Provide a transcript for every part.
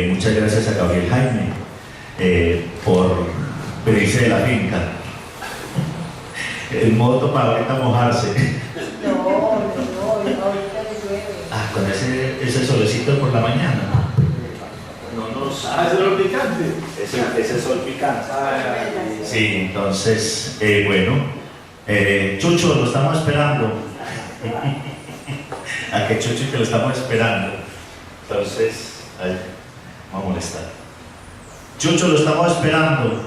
Muchas gracias a Gabriel Jaime por venirse de la finca. El modo para ahorita mojarse. No, ahorita le llueve. Con ese solecito por la mañana. Ese sol picante. Ese sol picante. Sí, entonces, bueno, Chucho, lo estamos esperando. A que Chucho, que lo estamos esperando. Entonces, vamos a molestar. Chucho, lo estamos esperando.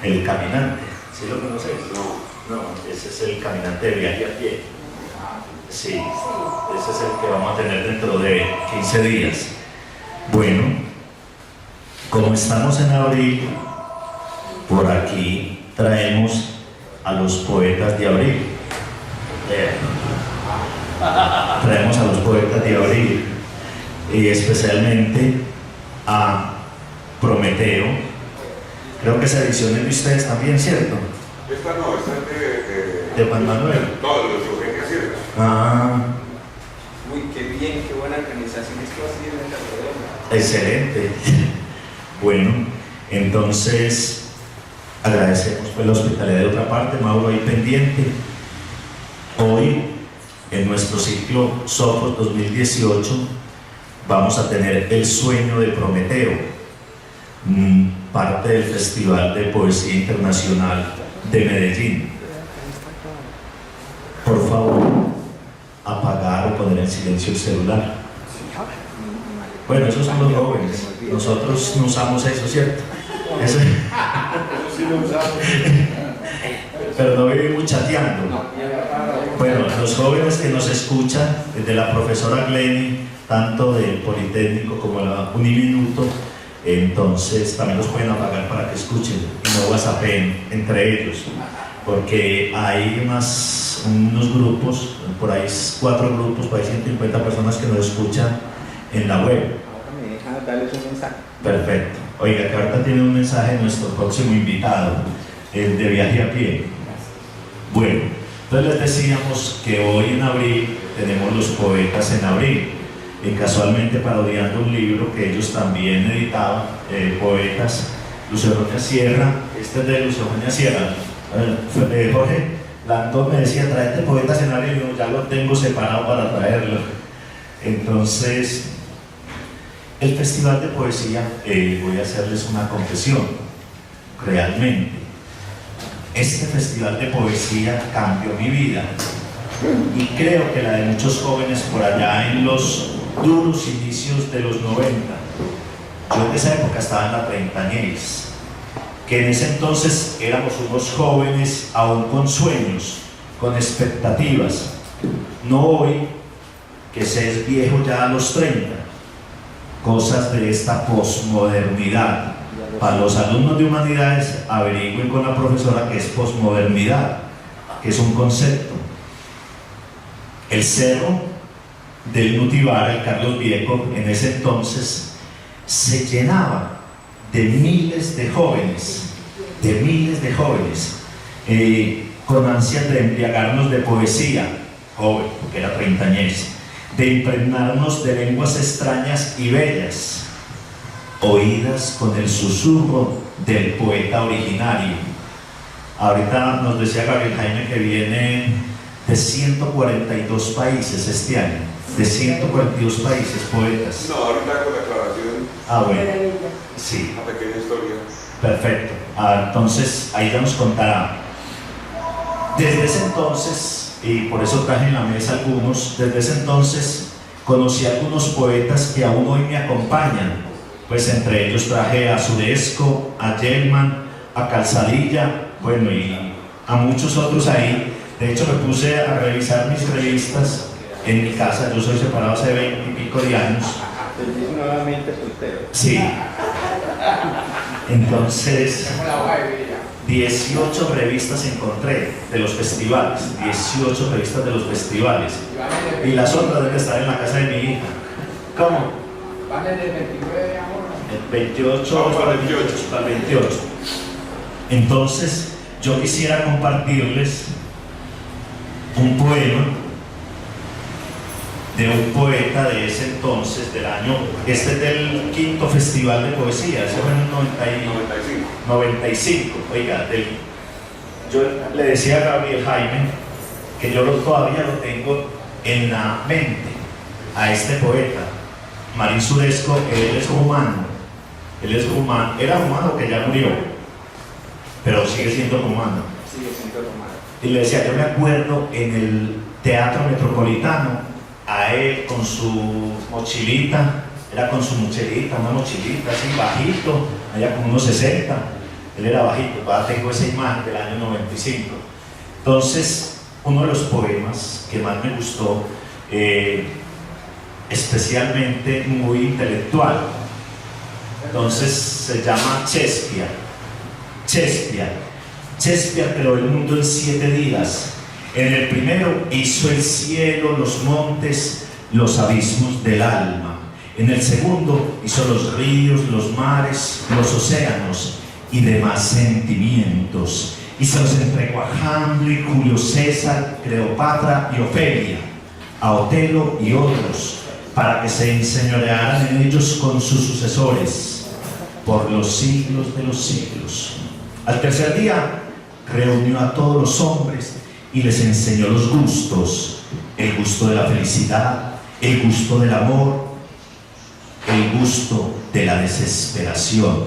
El caminante, ¿sí lo conoces? No, ese es el caminante de viaje a pie. Sí, ese es el que vamos a tener dentro de 15 días. Bueno, como estamos en abril, por aquí traemos a los poetas de abril. Traemos a los poetas de abril y especialmente a Prometeo. Creo que esa edición es de ustedes también, ¿cierto? Esta no, esta es de Juan Manuel. No, de los Eugenia Sierra. Uy, qué bien, qué buena organización esto así en esta programa. Excelente. Bueno, entonces agradecemos pues la hospitalidad de otra parte, Mauro ahí pendiente. Hoy, en nuestro ciclo Sofos 2018, vamos a tener El sueño de Prometeo, parte del Festival de Poesía Internacional de Medellín. Por favor, apagar o poner en silencio el celular. Bueno, esos son los jóvenes. Nosotros no usamos eso, ¿cierto? Eso sí lo usamos. Pero no vivimos chateando. Bueno, los jóvenes que nos escuchan, desde la profesora Glenny, tanto del Politécnico como la Uniminuto, entonces también los pueden apagar para que escuchen y no whatsappen entre ellos, porque hay unos grupos, por ahí 4 grupos, por ahí 150 personas que nos escuchan en la web. Ahora me deja darles un mensaje. Perfecto. Oiga, que ahorita tiene un mensaje de nuestro próximo invitado, el de viaje a pie. Bueno, entonces les decíamos que hoy en abril tenemos los poetas en abril, y casualmente parodiando un libro que ellos también editaban, poetas, Luis Eugenia Sierra. Este es de Luis Eugenia Sierra. Jorge Landón me decía, tráete poetas en abril, y yo ya lo tengo separado para traerlo. Entonces, el Festival de Poesía, voy a hacerles una confesión, realmente, este Festival de Poesía cambió mi vida, y creo que la de muchos jóvenes por allá en los duros inicios de los 90. Yo en esa época estaba en la treintañez, que en ese entonces éramos unos jóvenes aún con sueños, con expectativas, no hoy que se es viejo ya a los 30, cosas de esta posmodernidad. Para los alumnos de humanidades, averigüen con la profesora qué es posmodernidad, que es un concepto. El cerro del Nutibara, el Carlos Viejo, en ese entonces se llenaba de miles de jóvenes, con ansias de embriagarnos de poesía, joven, porque era treintañez, de impregnarnos de lenguas extrañas y bellas, oídas con el susurro del poeta originario. Ahorita nos decía Gabriel Jaime que viene de 142 países este año, de 142 países poetas. No, ahorita con la aclaración. Bueno, sí. Una pequeña historia. Perfecto. Entonces, ahí ya nos contará. Desde ese entonces, y por eso traje en la mesa algunos, desde ese entonces conocí a algunos poetas que aún hoy me acompañan. Pues entre ellos traje a Suresco, a Yelman, a Calzadilla, bueno, y a muchos otros ahí. De hecho, me puse a revisar mis revistas en mi casa. Yo soy separado hace 20 y pico de años. Nuevamente soltero. Sí. Entonces, 18 revistas encontré de los festivales, 18 revistas de los festivales. Y las otras deben estar en la casa de mi hija. ¿Cómo? Van desde el 29 de amor. El 28 para el 28. Entonces, yo quisiera compartirles un poema de un poeta de ese entonces, del año, este es del quinto Festival de Poesía, ese fue en el 95. Oiga, yo le decía a Gabriel Jaime que yo todavía lo tengo en la mente, a este poeta, Marín Suresco. Él es rumano, era rumano que ya murió, pero sigue siendo rumano. Y le decía, yo me acuerdo en el Teatro Metropolitano, a él con su mochilita, una mochilita así bajito, allá como unos 60, él era bajito, tengo esa imagen del año 95. Entonces, uno de los poemas que más me gustó, especialmente muy intelectual, entonces se llama Shakespeare. Shakespeare creó el mundo en 7 días. En el primero hizo el cielo, los montes, los abismos del alma. En el segundo hizo los ríos, los mares, los océanos y demás sentimientos. Y se los entregó a Hamlet, Julio César, Cleopatra y Ofelia, a Otelo y otros, para que se enseñorearan en ellos con sus sucesores por los siglos de los siglos. Al tercer día reunió a todos los hombres y les enseñó los gustos: el gusto de la felicidad, el gusto del amor, el gusto de la desesperación,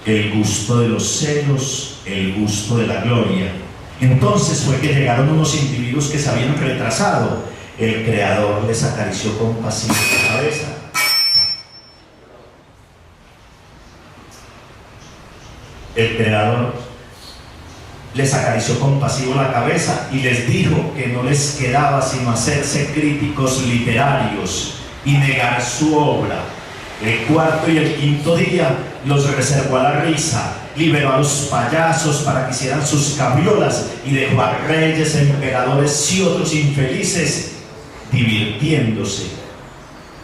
el gusto de los celos, el gusto de la gloria. Entonces fue que llegaron unos individuos que se habían retrasado. El Creador les acarició compasivo la cabeza. El Creador les acarició compasivo la cabeza y les dijo que no les quedaba sino hacerse críticos literarios y negar su obra. El cuarto y el quinto día los reservó a la risa, liberó a los payasos para que hicieran sus cabriolas y dejó a reyes, emperadores y otros infelices divirtiéndose.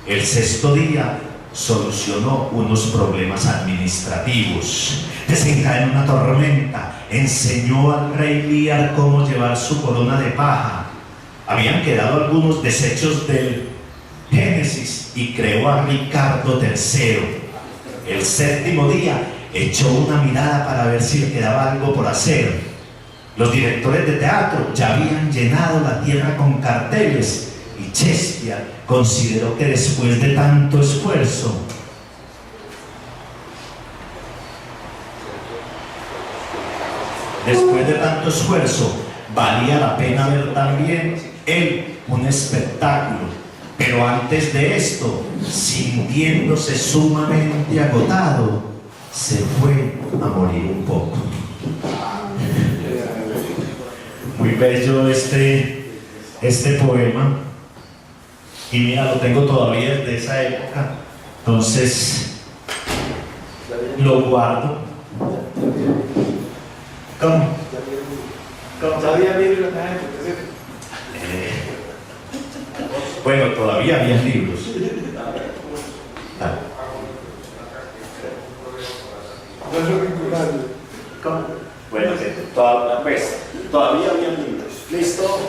El sexto día solucionó unos problemas administrativos, desencadenó una tormenta, enseñó al rey Lear cómo llevar su corona de paja. Habían quedado algunos desechos del Génesis y creó a Ricardo III. El séptimo día echó una mirada para ver si le quedaba algo por hacer. Los directores de teatro ya habían llenado la tierra con carteles y Shakespeare consideró que después de tanto esfuerzo valía la pena ver también él un espectáculo. Pero antes de esto, sintiéndose sumamente agotado, se fue a morir un poco. Muy bello este poema. Y mira, lo tengo todavía desde esa época. Entonces, lo guardo. ¿Cómo? ¿Todavía libros? Bueno, todavía había libros. ¿Cómo? Bueno, todavía había libros. ¿Listo?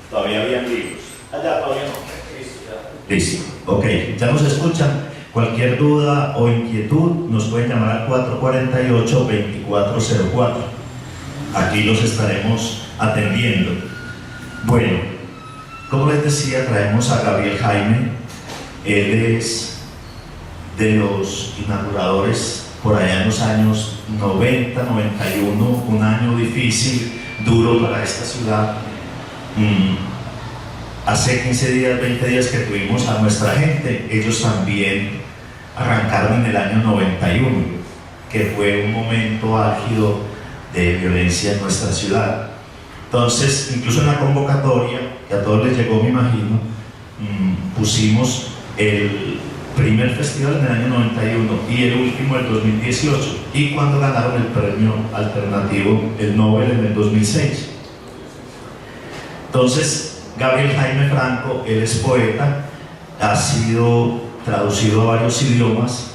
Todavía había libros. Allá todavía no. Listo. Ok, ya nos escuchan. Cualquier duda o inquietud nos pueden llamar al 448-2404. Aquí los estaremos atendiendo. Bueno, como les decía, traemos a Gabriel Jaime. Él es de los inauguradores por allá en los años 90, 91, un año difícil, duro para esta ciudad. Hace 15 días, 20 días que tuvimos a nuestra gente, ellos también arrancaron en el año 91, que fue un momento álgido de violencia en nuestra ciudad. Entonces, incluso en la convocatoria, que a todos les llegó, me imagino, pusimos el primer festival en el año 91 y el último el 2018, y cuando ganaron el premio alternativo, el Nobel, en el 2006. Entonces, Gabriel Jaime Franco, él es poeta, ha sido traducido a varios idiomas.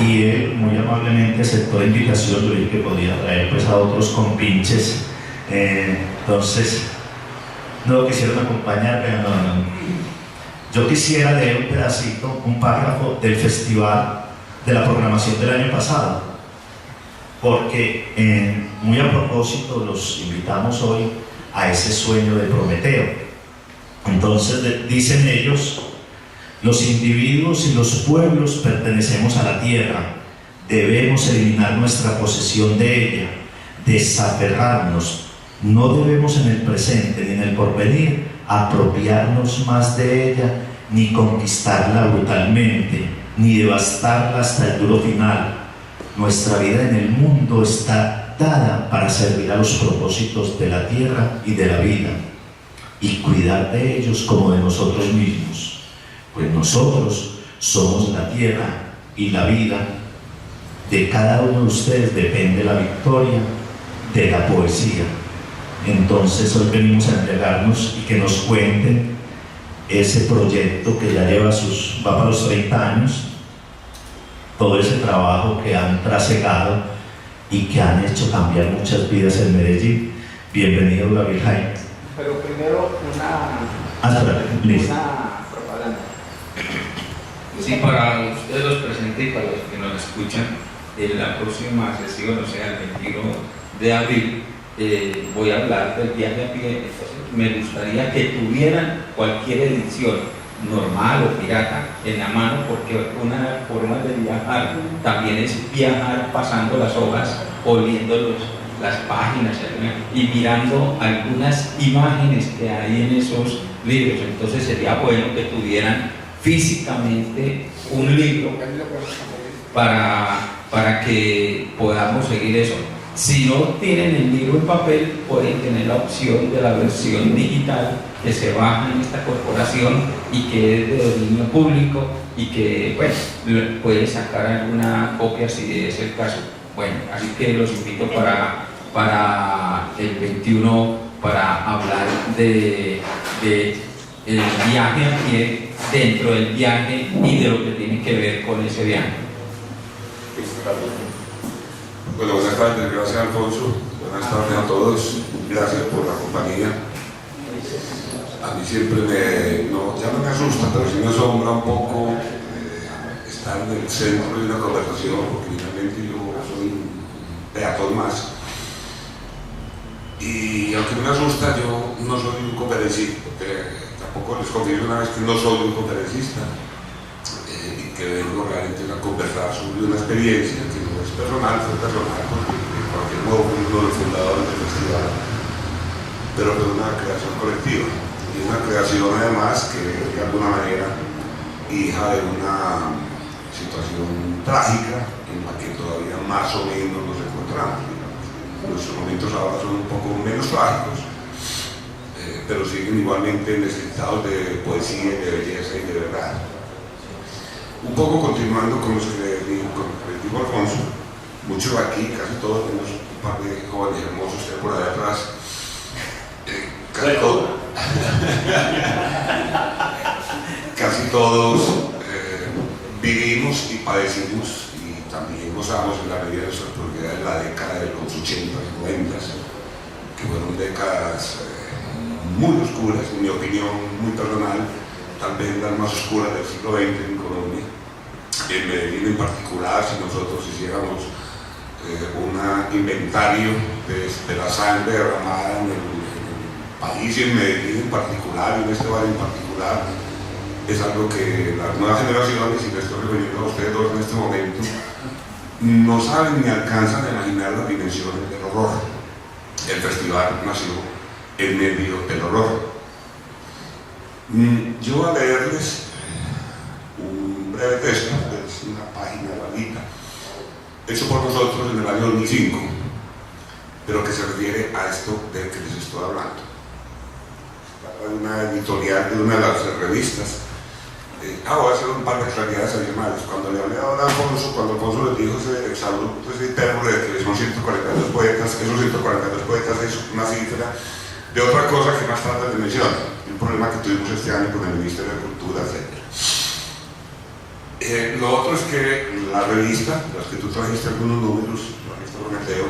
y él muy amablemente aceptó la invitación. Yo dije que podía traer pues a otros compinches, entonces no quisieron acompañarme. No. Yo quisiera leer un pedacito, un párrafo del festival, de la programación del año pasado, porque muy a propósito los invitamos hoy a ese sueño de Prometeo. Entonces dicen ellos: los individuos y los pueblos pertenecemos a la tierra, debemos eliminar nuestra posesión de ella, desaferrarnos, no debemos en el presente ni en el porvenir apropiarnos más de ella, ni conquistarla brutalmente, ni devastarla hasta el duro final. Nuestra vida en el mundo está dada para servir a los propósitos de la tierra y de la vida, y cuidar de ellos como de nosotros mismos, pues nosotros somos la tierra y la vida. De cada uno de ustedes depende la victoria de la poesía. Entonces hoy venimos a entregarnos y que nos cuenten ese proyecto que ya va para los 30 años, todo ese trabajo que han trasegado y que han hecho cambiar muchas vidas en Medellín. Bienvenido, Gabriel Jaime. Pero primero una propaganda. Sí, para ustedes los presentes y para los que nos escuchan, en la próxima sesión, o sea, el 21 de abril, voy a hablar del viaje a pie. Me gustaría que tuvieran cualquier edición, normal o pirata, en la mano, porque una forma de viajar también es viajar pasando las hojas, oliendo las páginas y mirando algunas imágenes que hay en esos libros. Entonces sería bueno que tuvieran físicamente un libro para que podamos seguir eso. Si no tienen el libro en papel, pueden tener la opción de la versión digital que se baja en esta corporación y que es de dominio público y que, bueno, puede sacar alguna copia si es el caso. Bueno, así que los invito para el 21 para hablar de el viaje a pie dentro del viaje y de lo que tiene que ver con ese viaje. Bueno, buenas tardes, gracias Alfonso, buenas tardes a todos, gracias por la compañía. A mí siempre ya no me asusta, pero sí me asombra un poco estar en el centro de una conversación, porque finalmente yo soy un peatón más. Y aunque me asusta, yo no soy un conferencista, porque tampoco les confieso una vez que no soy un conferencista, y que vengo realmente a conversar sobre una experiencia que no es personal, fue personal, porque de cualquier modo fui uno de los fundadores del festival, pero fue una creación colectiva, y una creación además que de alguna manera hija de una situación trágica en la que todavía más o menos nos encontramos. Nuestros momentos ahora son un poco menos trágicos, pero siguen igualmente necesitados de poesía, de belleza y de verdad. Un poco continuando con lo que les dijo Alfonso, muchos aquí, casi todos, tenemos un par de jóvenes hermosos que hay por allá atrás. Casi todos vivimos y padecimos y también gozamos en la medida de nuestras propiedades la década de los 80 y 90, que fueron décadas muy oscuras, en mi opinión muy personal, tal vez las más oscuras del siglo XX en Colombia. En Medellín en particular, si nosotros hiciéramos un inventario de la sangre derramada en el país y en Medellín en particular, y en este barrio en particular, es algo que las nuevas generaciones, y me estoy refiriendo a ustedes dos en este momento, no saben ni alcanzan a imaginar las dimensiones del horror. El festival nació en medio del horror. Yo voy a leerles un breve texto, es una página larguita, hecho por nosotros en el año 2005, pero que se refiere a esto del que les estoy hablando. Una editorial de una de las revistas. Voy a hacer un par de claridades adicionales. Cuando le hablé a Alfonso, cuando Alfonso les dijo ese hipérbole de que son 142 poetas, esos 142 poetas es una cifra de otra cosa que más tarde les menciono, un problema que tuvimos este año con el Ministerio de Cultura, etc. Lo otro es que la revista, las que tú trajiste algunos números, la revista Prometeo,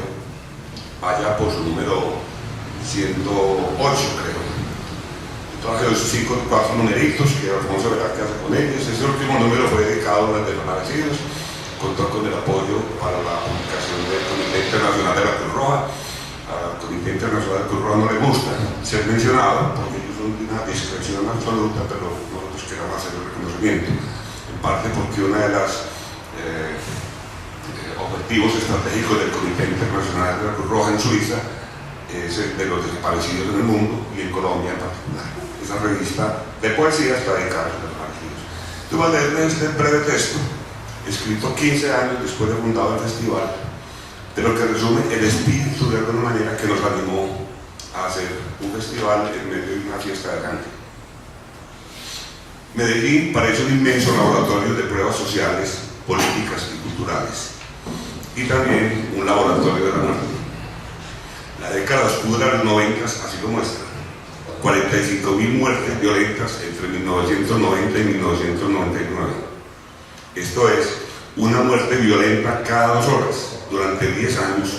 vaya por su número 108, creo. Yo traje los 4 numeritos que Alfonso verá qué hace con ellos. Ese último número fue dedicado a los desaparecidos, contó con el apoyo para la publicación del Comité Internacional de la Cruz Roja. Al Comité Internacional de la Cruz Roja no le gusta ser mencionado porque ellos son de una discreción absoluta, pero nosotros queremos hacer el reconocimiento, en parte porque uno de los objetivos estratégicos del Comité Internacional de la Cruz Roja en Suiza es el de los desaparecidos en el mundo y en Colombia en particular. Esa revista de poesía está dedicada a los desaparecidos. Tú vas a leer este breve texto, escrito 15 años después de fundado el festival, pero que resume el espíritu de alguna manera que nos animó a hacer un festival en medio de una fiesta de cante. Medellín parece un inmenso laboratorio de pruebas sociales, políticas y culturales, y también un laboratorio de la muerte. La década oscura de los 90 así lo muestra. 45.000 muertes violentas entre 1990 y 1999. Esto es, una muerte violenta cada 2 horas, durante 10 años,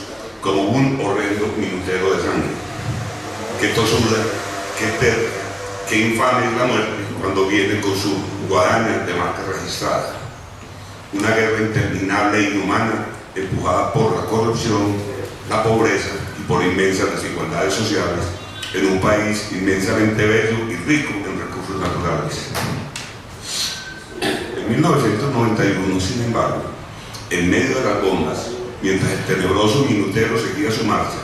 como un horrendo minutero de sangre. Qué tosuda, qué terca, qué infame es la muerte cuando viene con su guadaña de marca registrada. Una guerra interminable e inhumana, empujada por la corrupción, la pobreza y por inmensas desigualdades sociales, en un país inmensamente bello y rico en recursos naturales. En 1991, sin embargo, en medio de las bombas, mientras el tenebroso minutero seguía su marcha,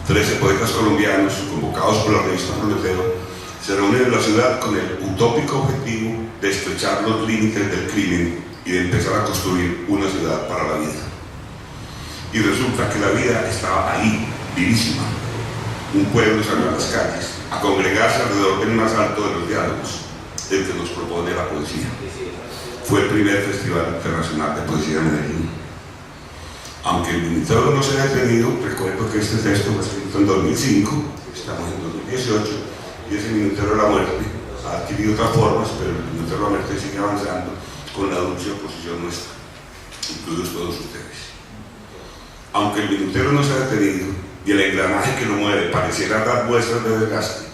13 poetas colombianos, convocados por la revista Prometeo, se reúnen en la ciudad con el utópico objetivo de estrechar los límites del crimen y de empezar a construir una ciudad para la vida. Y resulta que la vida estaba ahí, vivísima. Un pueblo salió a las calles a congregarse alrededor del más alto de los diálogos, el que nos propone la poesía. Fue el primer Festival Internacional de Poesía de Medellín. Aunque el minutero no se haya detenido, recuerdo que este texto fue escrito en 2005, estamos en 2018, y ese minutero de la muerte ha adquirido otras formas, pero el minutero de la muerte sigue avanzando con la dulce oposición nuestra, incluidos todos ustedes. Aunque el minutero no se ha detenido y el engranaje que lo mueve pareciera dar muestras de desgaste,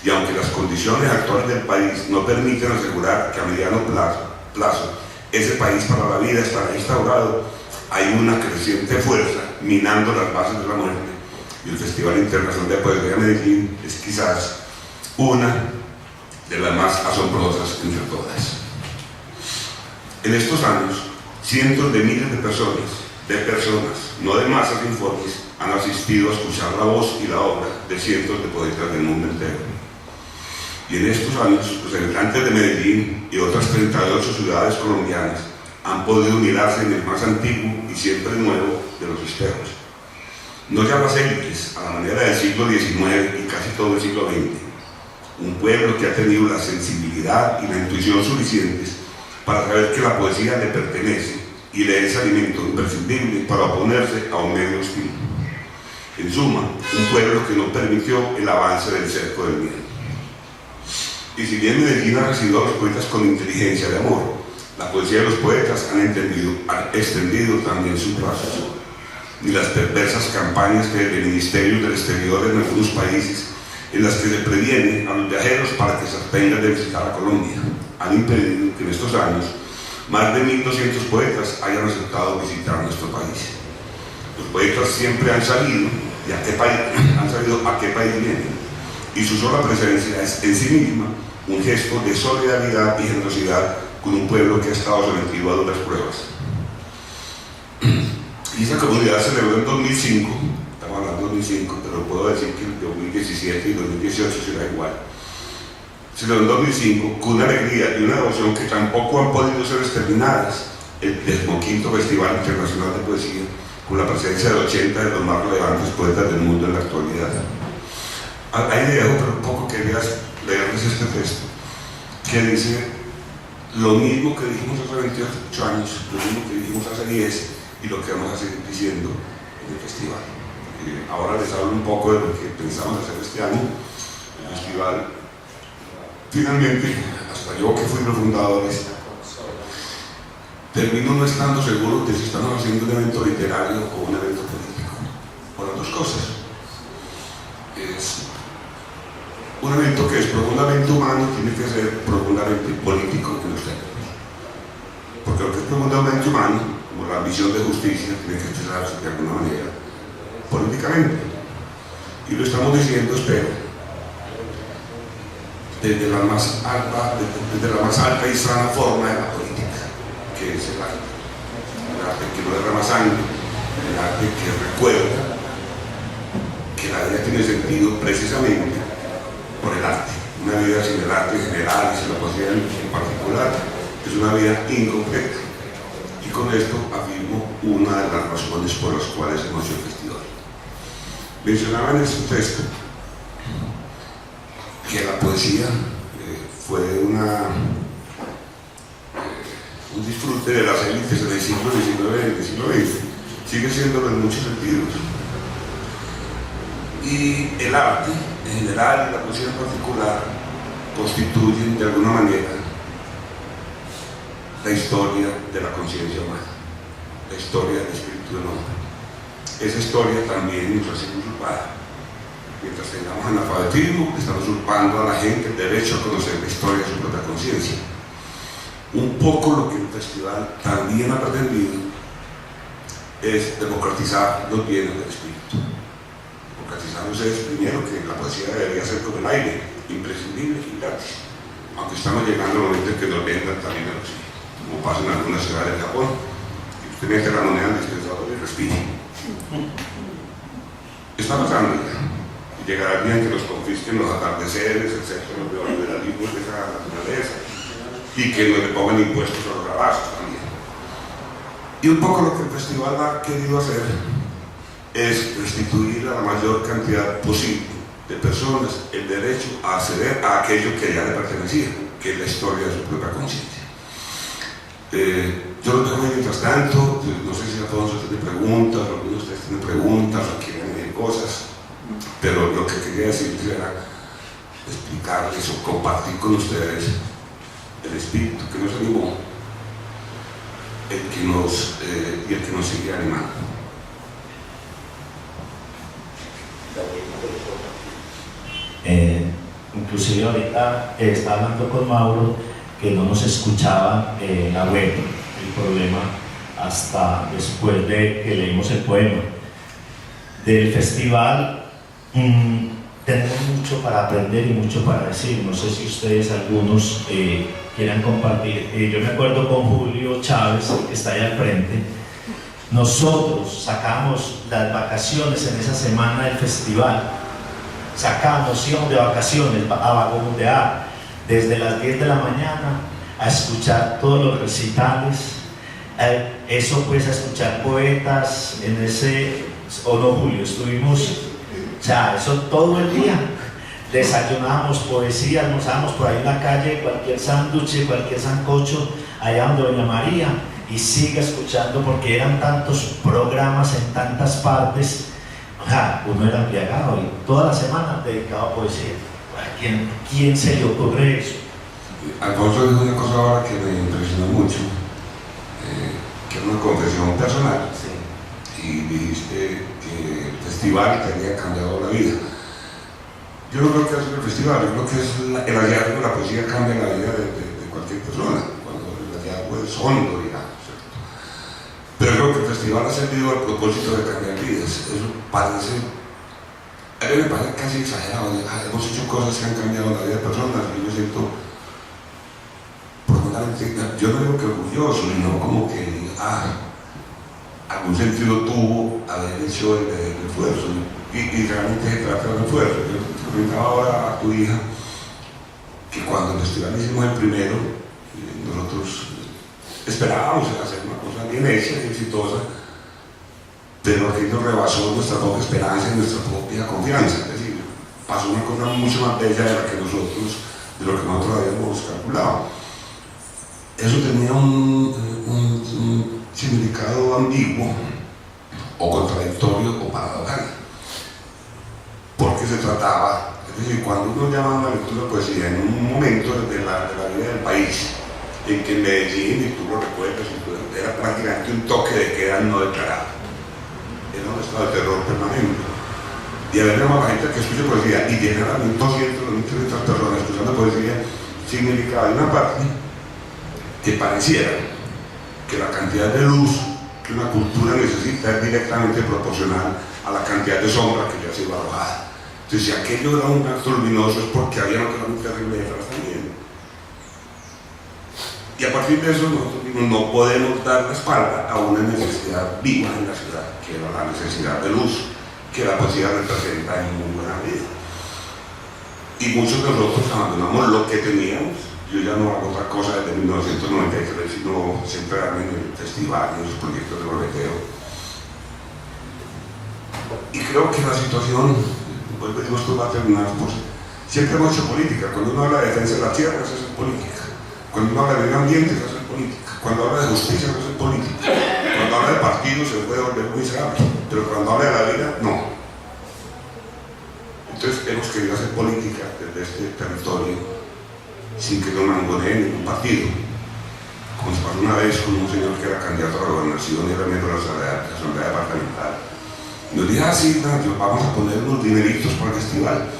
y aunque las condiciones actuales del país no permiten asegurar que a mediano plazo ese país para la vida estará instaurado, hay una creciente fuerza minando las bases de la muerte, y el Festival Internacional de Poesía de Medellín es quizás una de las más asombrosas entre todas. En estos años, cientos de miles de personas, no de masas informes, han asistido a escuchar la voz y la obra de cientos de poetas del mundo entero. Y en estos años, los habitantes de Medellín y otras 38 ciudades colombianas han podido mirarse en el más antiguo y siempre nuevo de los espejos. No ya las élites, a la manera del siglo XIX y casi todo el siglo XX. Un pueblo que ha tenido la sensibilidad y la intuición suficientes para saber que la poesía le pertenece y le es alimento imprescindible para oponerse a un medio hostil. En suma, un pueblo que no permitió el avance del cerco del miedo. Y si bien Medellín ha recibido a los poetas con inteligencia de amor, la poesía de los poetas han extendido también sus brazos. Ni las perversas campañas que el Ministerio del Exterior en algunos países, en las que se previene a los viajeros para que se abstengan de visitar a Colombia, han impedido que en estos años más de 1.200 poetas hayan aceptado visitar nuestro país. Los poetas siempre han sabido a qué país vienen, y su sola presencia es en sí misma un gesto de solidaridad y generosidad con un pueblo que ha estado sometido a duras pruebas. Y esa comunidad celebró en 2005, estamos hablando de 2005, pero puedo decir que en 2017 y 2018 será igual. Celebró en 2005 con una alegría y una devoción que tampoco han podido ser exterminadas, el 15º Festival Internacional de Poesía, con la presencia de 80 de los más relevantes poetas del mundo en la actualidad. Ahí le dejo, pero un poco quería leerles este texto, que dice lo mismo que dijimos hace 28 años, lo mismo que dijimos hace 10 y lo que vamos a seguir diciendo en el festival. Ahora les hablo un poco de lo que pensamos hacer este año. El festival, finalmente, hasta yo que fui los fundadores, termino no estando seguro de si estamos haciendo un evento literario o un evento político, por las dos cosas. Es un evento que es profundamente humano, tiene que ser profundamente político en los términos, porque lo que es profundamente humano, como la ambición de justicia, tiene que expresarse de alguna manera políticamente, y lo estamos diciendo, espero, desde la más alta y sana forma de la política, que es el arte que no derrama sangre, el arte que recuerda que la vida tiene sentido precisamente por el arte. Una vida sin el arte en general y sin la poesía en particular es una vida incompleta. Y con esto afirmo una de las razones por las cuales hemos hecho el festival. Mencionaba en este texto que la poesía fue un disfrute de las élites en el siglo XIX y el siglo XX, sigue siéndolo en muchos sentidos. Y el arte en general y la poesía en particular constituyen de alguna manera la historia de la conciencia humana, la historia del espíritu del hombre. Esa historia también nos ha sido usurpada. Mientras tengamos analfabetismo, estamos usurpando a la gente el derecho a conocer la historia de su propia conciencia. Un poco lo que el festival también ha pretendido es democratizar los bienes del espíritu. Democratizarlos es primero que la poesía debería ser como el aire, imprescindible y gratis, aunque estamos llegando al momento en que nos vendan también el oxígeno, como pasa en algunas ciudades de Japón, que usted mete la moneda en el dispensador y respire. Está pasando ya. Llegará el día en que nos confisquen los atardeceres, etcétera, los neoliberalismos de esa naturaleza, y que nos le pongan impuestos a los trabajos también. Y un poco lo que el festival ha querido hacer es restituir a la mayor cantidad posible de personas el derecho a acceder a aquello que ya le pertenecía, que es la historia de su propia conciencia. Yo lo dejo ahí mientras tanto, no sé si a todos ustedes tienen preguntas, algunos de ustedes tienen preguntas o quieren decir cosas, pero lo que quería decirles era explicarles o compartir con ustedes el espíritu que nos animó, y el que nos sigue animando. Inclusive ahorita estaba hablando con Mauro que no nos escuchaba en la web, el problema hasta después de que leímos el poema. Del festival tenemos mucho para aprender y mucho para decir. No sé si ustedes algunos quieran compartir. Yo me acuerdo con Julio Chávez, que está ahí al frente. Nosotros sacamos las vacaciones en esa semana del festival. Sacamos, íbamos de vacaciones a vagabundear desde las 10 de la mañana a escuchar todos los recitales. Eso pues, a escuchar poetas en ese, o no, Julio, estuvimos, o sea, eso todo el día. Desayunábamos poesía, almorzábamos por ahí en la calle, cualquier sándwich, cualquier sancocho, allá donde Doña María, y sigue escuchando porque eran tantos programas en tantas partes. Uno era embriagado y toda la semana dedicado a poesía. ¿Quién se le ocurre eso? Alfonso dijo una cosa ahora que me impresionó mucho, que era una confesión personal. Sí. Y dijiste que el festival te había cambiado la vida. Yo no creo que es el festival, yo creo que es el hallazgo de la poesía cambia la vida de cualquier persona, cuando el hallazgo es hondo, digamos. Pero creo que el festival ha servido al propósito de cambiar vidas. Eso parece, a mí me parece casi exagerado. Hemos hecho cosas que han cambiado la vida de personas y yo me siento profundamente, yo no digo que orgulloso, sino como que algún sentido tuvo haber hecho el esfuerzo. Y realmente se trata del esfuerzo. Yo te comentaba ahora a tu hija que cuando el festival hicimos el primero, nosotros esperábamos hacer una cosa bien hecha y exitosa, pero aquello rebasó nuestra propia esperanza y nuestra propia confianza. Es decir, pasó una cosa mucho más bella de lo que nosotros habíamos calculado. Eso tenía un significado ambiguo o contradictorio o paradojal, porque se trataba, es decir, cuando uno llama a una lectura de poesía en un momento de la vida del país en que en Medellín, y tú lo recuerdas, era prácticamente un toque de queda no declarado. Era un estado de terror permanente. Y a ver, la gente que escucha poesía y llegar a 1.200 o 1.300 personas escuchando poesía significaba de una parte que pareciera que la cantidad de luz que una cultura necesita es directamente proporcional a la cantidad de sombra que ya ha sido arrojada. Entonces, si aquello era un acto luminoso es porque había una cosa muy terrible detrás también. Y a partir de eso nosotros no podemos dar la espalda a una necesidad viva en la ciudad, que era la necesidad de luz, que la poesía representa en muy buena medida. Y muchos de nosotros abandonamos lo que teníamos. Yo ya no hago otra cosa desde 1993, sino centrarme en el festival, en los proyectos de boleteo. Y creo que la situación, vuelvo a decir, esto va a terminar, pues, siempre hemos hecho política. Cuando uno habla de defensa de la tierra, eso es política. Cuando uno habla de medio ambiente, eso es política. Cuando habla de justicia, eso es política. Cuando habla de partidos, se puede volver muy miserable. Pero cuando habla de la vida, no. Entonces hemos querido hacer política desde este territorio sin que nos mangonee ningún partido. Como se pasó una vez con un señor que era candidato a la gobernación y era miembro de la asamblea departamental. Nos dijo, sí, vamos a poner unos dineritos para el festival,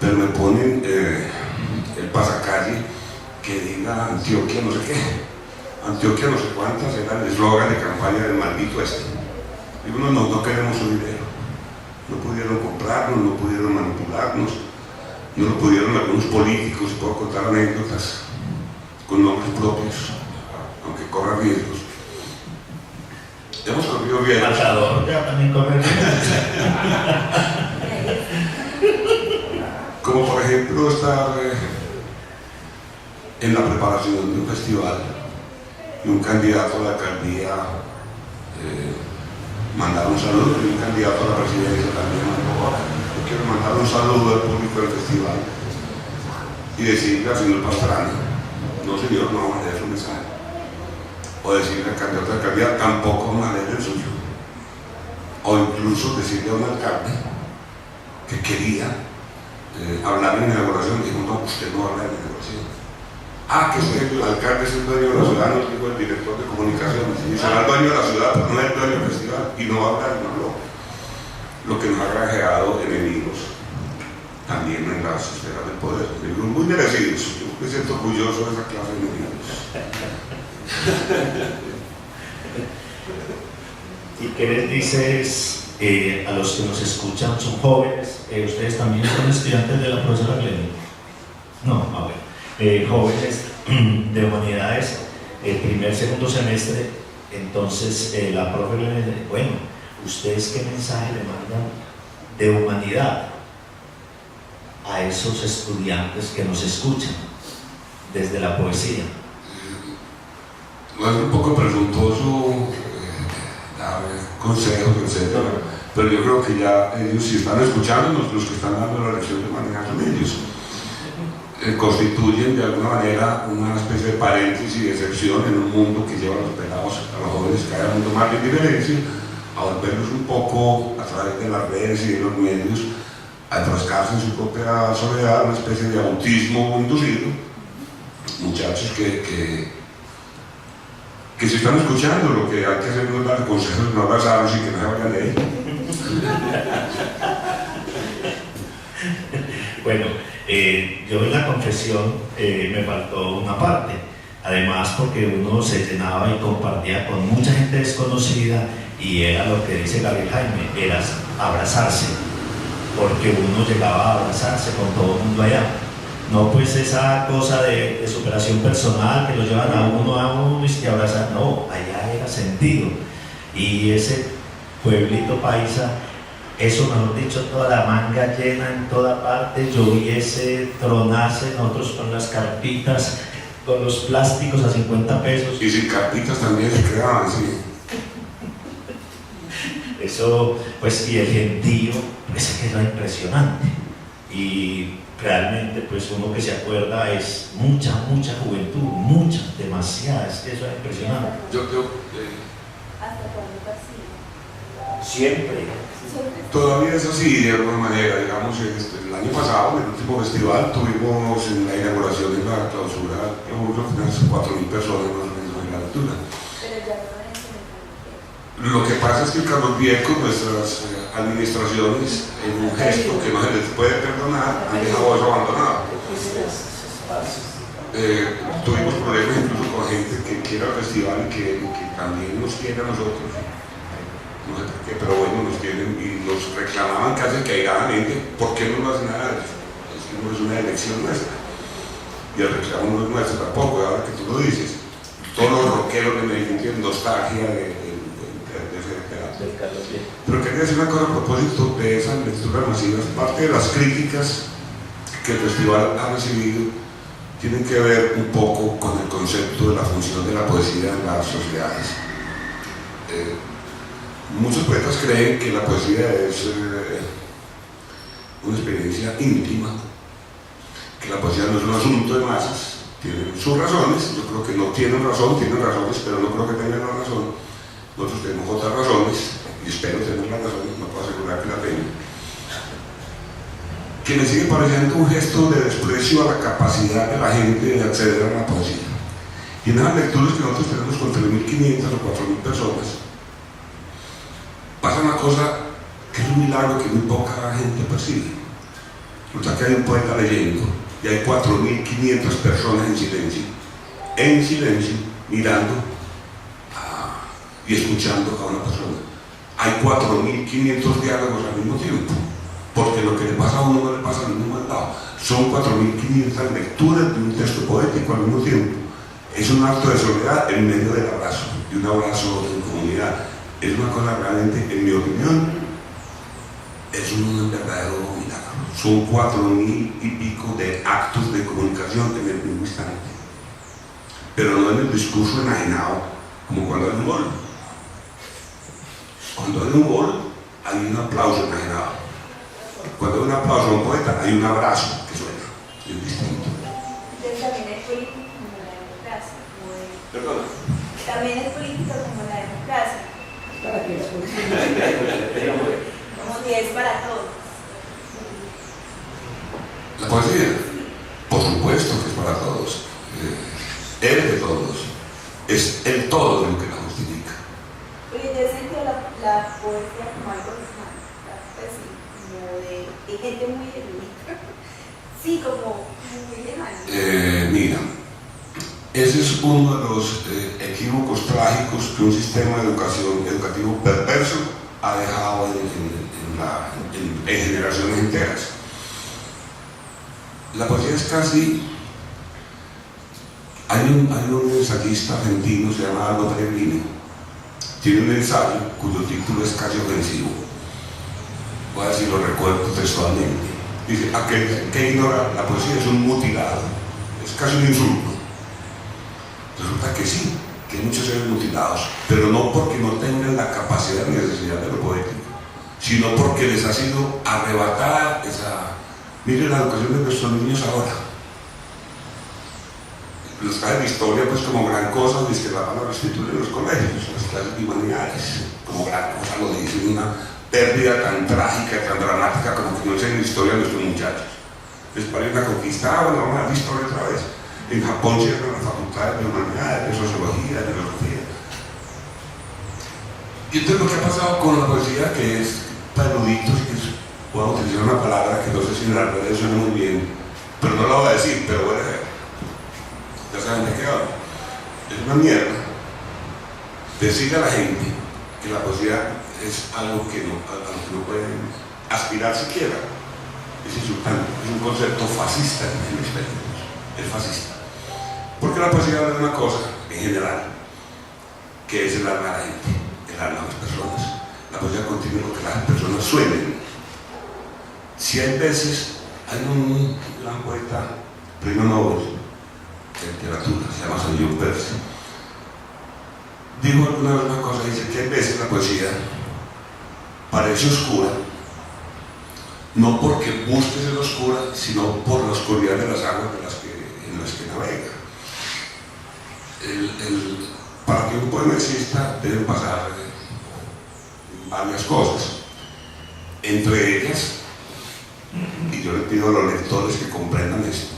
pero me ponen el pasacalle que diga Antioquia no sé qué, Antioquia no sé cuántas, era el eslogan de campaña del maldito este. Digo, no queremos su dinero. No pudieron comprarnos, no pudieron manipularnos, no lo pudieron algunos políticos, puedo contar anécdotas con nombres propios, aunque corra riesgos. Hemos corrido riesgos. Matador ya también corre riesgos. Como por ejemplo estar en la preparación de un festival y un candidato a la alcaldía mandar un saludo, y un candidato a la presidencia también mandó, yo quiero mandar un saludo al público del festival y decirle al señor Pastrana, no señor, no vamos a leer su mensaje, o decirle al candidato a la alcaldía, tampoco vamos a leer el suyo, o incluso decirle a un alcalde que quería hablar en inauguración, dijo, no, usted no habla en inauguración. Que el alcalde es el dueño de la ciudad, no dijo el director de comunicaciones, y será el dueño de la ciudad, pero no es el dueño del festival, y no va a hablar, no habló. Lo que nos ha granjeado enemigos también en las esferas del poder, enemigos muy merecidos. Yo me siento orgulloso de esa clase de enemigos. ¿Y qué les dices a los que nos escuchan? ¿Son jóvenes? ¿Ustedes también son estudiantes de la profesora Glenny? No, a ver. Jóvenes de humanidades, el segundo semestre, entonces la profe le dice, bueno, ¿ustedes qué mensaje le mandan de humanidad a esos estudiantes que nos escuchan desde la poesía? No es un poco presuntuoso dar consejos, etc. Pero yo creo que ya ellos, si están escuchándonos, los que están dando la lección de humanidad son ellos. Constituyen de alguna manera una especie de paréntesis y de excepción en un mundo que lleva a los pelados, a los jóvenes que hay un mundo más de indiferencia, a volverlos un poco a través de las redes y de los medios a enfrascarse en su propia soledad, una especie de autismo inducido. Muchachos que si están escuchando, lo que hay que hacer no es dar consejos, no abrazarlos y que no se vayan de ahí. Bueno, yo en la confesión me faltó una parte, además porque uno se llenaba y compartía con mucha gente desconocida y era lo que dice Gabriel Jaime, era abrazarse, porque uno llegaba a abrazarse con todo el mundo allá. No pues esa cosa de superación personal que lo llevan a uno y se abrazan, no, allá era sentido. Y ese pueblito paisa, eso mejor dicho, toda la manga llena en toda parte, lloviese, tronase, nosotros con las carpitas, con los plásticos a 50 pesos. Y sin carpitas también se quedaban, sí. Eso, pues, y el gentío, pues era impresionante. Y realmente, pues, uno que se acuerda es mucha juventud, mucha, demasiada, es que eso es impresionante. ¿Hasta cuándo vacío? Siempre. Todavía es así, de alguna manera, digamos, el año pasado, en el último festival, tuvimos en la inauguración y la clausura, unas 4.000 personas más o menos en la altura. Pero ya no es en el Lo que pasa es que el Carlos Viejo, nuestras administraciones, en un gesto que no se les puede perdonar, han dejado eso abandonado. Tuvimos problemas incluso con gente que quiere el festival y que también nos quiere a nosotros. No sé por qué, pero bueno, nos quieren y nos reclamaban casi que airadamente, ¿por qué no nos hacen nada? Es que no es una elección nuestra. Y el reclamo no es nuestro tampoco, y ahora que tú lo dices, todos los rockeros de Medellín tienen nostalgia de ese teatro. Pero quería decir una cosa a propósito de esas lecturas masivas. Parte de las críticas que el festival ha recibido tienen que ver un poco con el concepto de la función de la poesía en las sociedades. Muchos poetas creen que la poesía es una experiencia íntima, que la poesía no es un asunto de masas, tienen sus razones, yo creo que no tienen razón, tienen razones, pero no creo que tengan la razón. Nosotros tenemos otras razones, y espero tener las razones, no puedo asegurar que la tengan, que me sigue pareciendo un gesto de desprecio a la capacidad de la gente de acceder a la poesía. Y en las lecturas que nosotros tenemos con 3.500 o 4.000 personas, pasa una cosa que es un milagro que muy poca gente percibe. O sea, que hay un poeta leyendo y hay 4.500 personas en silencio, mirando y escuchando a una persona. Hay 4.500 diálogos al mismo tiempo, porque lo que le pasa a uno no le pasa al mismo al lado. Son 4.500 lecturas de un texto poético al mismo tiempo. Es un acto de soledad en medio del abrazo, y un abrazo en comunidad. Es una cosa realmente, en mi opinión, es un verdadero milagro. Son 4.000 y pico de actos de comunicación en el mismo instante. Pero no en el discurso enajenado, como cuando hay un gol. Cuando hay un gol, hay un aplauso enajenado. Cuando hay un aplauso a un poeta, hay un abrazo que suena. Es distinto. Entonces también es político como la democracia. ¿Perdona? También es político como la democracia. Para que la Como que es para todos. La poesía, por supuesto que es para todos. Es de todos. Es el todo de lo que la justifica. Porque yo siento la poesía como algo como de gente muy erudita. Sí, como muy lejana. Mira, ese es uno de los equívocos trágicos que un sistema educativo perverso ha dejado en generaciones enteras. La poesía es casi... Hay un ensayista argentino, se llama Aldo Peregrino, tiene un ensayo cuyo título es casi ofensivo. Voy a decir, lo recuerdo textualmente. Dice, aquel que ignora la poesía es un mutilado, es casi un insulto. Resulta que sí, que hay muchos seres mutilados, pero no porque no tengan la capacidad ni necesidad de lo poético, sino porque les ha sido arrebatada esa... Miren la educación de nuestros niños ahora. Los traen de historia pues como gran cosa, dice que la van a restituir en los colegios, en las clases de humanidades, como gran cosa, lo dicen, una pérdida tan trágica, tan dramática como que no enseñan historia a nuestros muchachos. Les parece una conquista, bueno, vamos a la historia otra vez. En Japón cierran las facultades de humanidades, de sociología, de filosofía. Y entonces lo que ha pasado con la poesía, que es para eruditos, que es, voy a utilizar una palabra que no sé si en la realidad suena muy bien, pero no la voy a decir, pero bueno, ya saben de qué hablo. Es una mierda decirle a la gente que la poesía es algo que no, a lo que no pueden aspirar siquiera. Es insultante, es un concepto fascista en mis términos, es fascista. Porque la poesía habla de una cosa, en general, que es el alma de la gente, el alma de las personas. La poesía contiene lo que las personas sueñan. Si hay veces, hay un gran poeta, premio Nobel de literatura, se llama John Percy, dijo alguna vez una cosa, dice que hay veces la poesía parece oscura, no porque busques en la oscura, sino por la oscuridad de las aguas en las que navega. Para que un poema exista deben pasar varias cosas. Entre ellas, y yo le pido a los lectores que comprendan esto,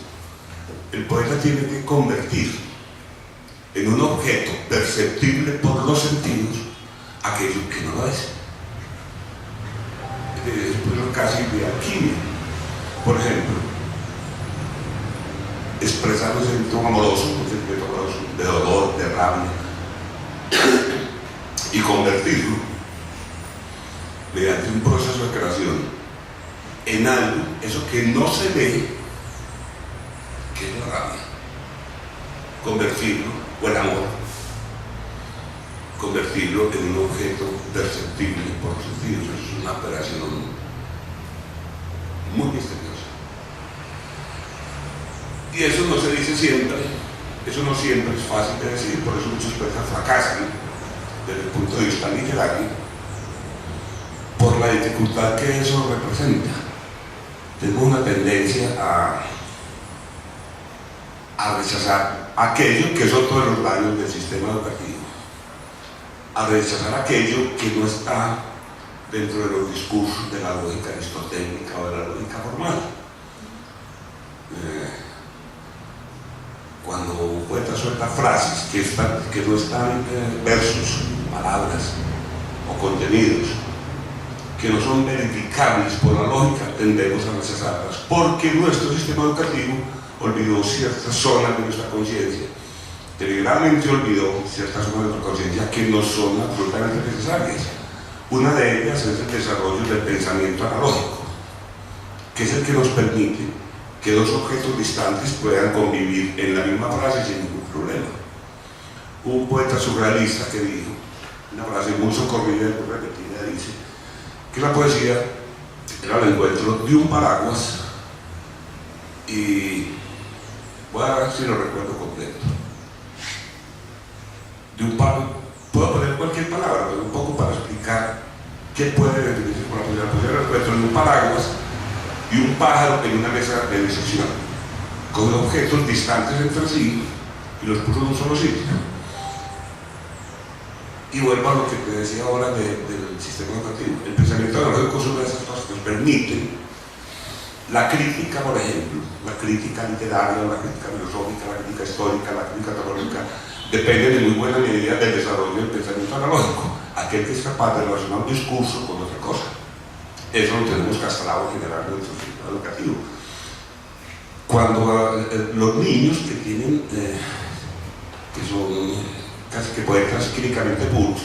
el poeta tiene que convertir en un objeto perceptible por los sentidos aquello que no lo es. Es casi de alquimia. Por ejemplo, expresar un sentimiento amoroso, de dolor, de rabia, y convertirlo mediante un proceso de creación en algo, eso que no se ve, que es la rabia, convertirlo, o el amor, convertirlo en un objeto perceptible por los sentidos. Eso es una operación muy misteriosa. Y eso no se dice siempre, eso no siempre es fácil de decir, por eso muchos poetas fracasan desde el punto de vista literario, por la dificultad que eso representa. Tengo una tendencia a rechazar aquello que es otro de los daños del sistema educativo, a rechazar aquello que no está dentro de los discursos de la lógica aristotélica o de la lógica formal. Cuando un poeta suelta frases que no están versos, palabras o contenidos, que no son verificables por la lógica, tendemos a rechazarlas, porque nuestro sistema educativo olvidó ciertas zonas de nuestra conciencia, deliberadamente olvidó ciertas zonas de nuestra conciencia que no son absolutamente necesarias. Una de ellas es el desarrollo del pensamiento analógico, que es el que nos permite que dos objetos distantes puedan convivir en la misma frase sin ningún problema. Un poeta surrealista que dijo, una frase muy socorrida y muy repetida, dice que la poesía era el encuentro de un paraguas, y voy a ver si lo recuerdo completo, de un paraguas, puedo poner cualquier palabra, pero un poco para explicar qué puede definirse por la poesía. La poesía era el encuentro de un paraguas y un pájaro en una mesa de disección, con objetos distantes entre sí, y los puso en un solo sitio. Y vuelvo a lo que te decía ahora del sistema educativo. El pensamiento analógico es una de esas cosas que nos permiten la crítica, por ejemplo, la crítica literaria, la crítica filosófica, la crítica histórica, la crítica teológica, depende de muy buena medida del desarrollo del pensamiento analógico, aquel que es capaz de relacionar un discurso con otra cosa. Eso lo tenemos castrado en general en nuestro sistema educativo. Cuando los niños que tienen, que son casi que poetas clínicamente puros,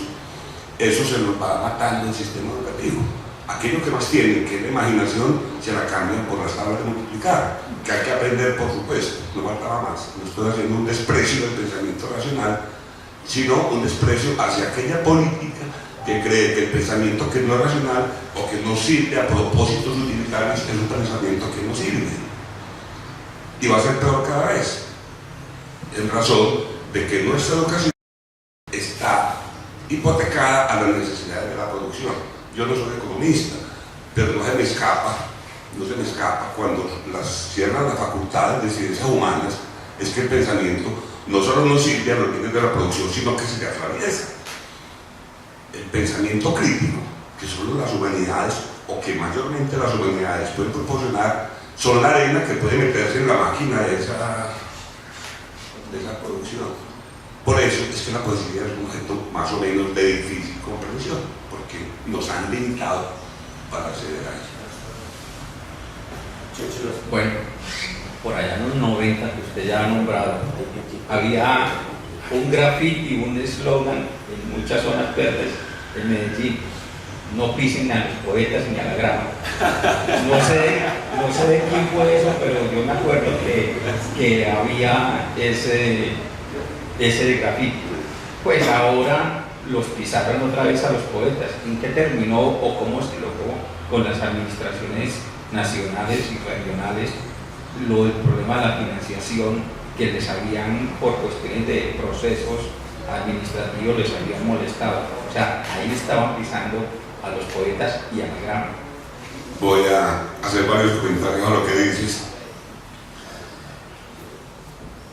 eso se nos va matando el sistema educativo. Aquello que más tienen, que es la imaginación, se la cambian por las tablas de multiplicar, que hay que aprender, por supuesto, no faltaba más. No estoy haciendo un desprecio del pensamiento racional, sino un desprecio hacia aquella política que cree que el pensamiento que no es racional o que no sirve a propósitos utilitarios es un pensamiento que no sirve. Y va a ser peor cada vez, en razón de que nuestra educación está hipotecada a las necesidades de la producción. Yo no soy economista, pero no se me escapa cuando cierran las facultades de ciencias humanas, es que el pensamiento no solo no sirve a los bienes de la producción, sino que se le atraviesa. El pensamiento crítico, que solo las humanidades, o que mayormente las humanidades pueden proporcionar, son la arena que puede meterse en la máquina de esa producción. Por eso es que la poesía es un objeto más o menos de difícil comprensión, porque nos han limitado para acceder a eso. Bueno, por allá en los 90, que usted ya ha nombrado, había un graffiti, un eslogan en muchas zonas verdes en Medellín: no pisen a los poetas ni a la grama. No sé de quién fue eso, pero yo me acuerdo que había ese graffiti. Pues ahora los pisaron otra vez a los poetas. ¿En qué terminó o cómo se logró con las administraciones nacionales y regionales el problema de la financiación, que les habían, por cuestiones de procesos administrativos, les habían molestado? O sea, ahí estaban pisando a los poetas y a la grama. Voy a hacer varios comentarios a lo que dices.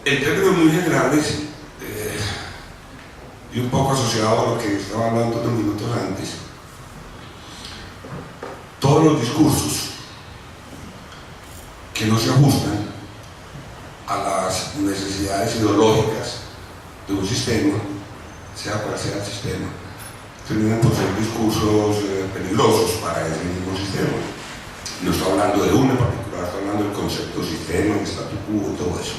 En términos muy generales, y un poco asociado a lo que estaba hablando unos minutos antes, todos los discursos que no se ajustan a las necesidades ideológicas de un sistema, sea cual sea el sistema, terminan por ser discursos peligrosos para ese mismo sistema. No estoy hablando de uno en particular, estoy hablando del concepto sistema, el statu quo, todo eso.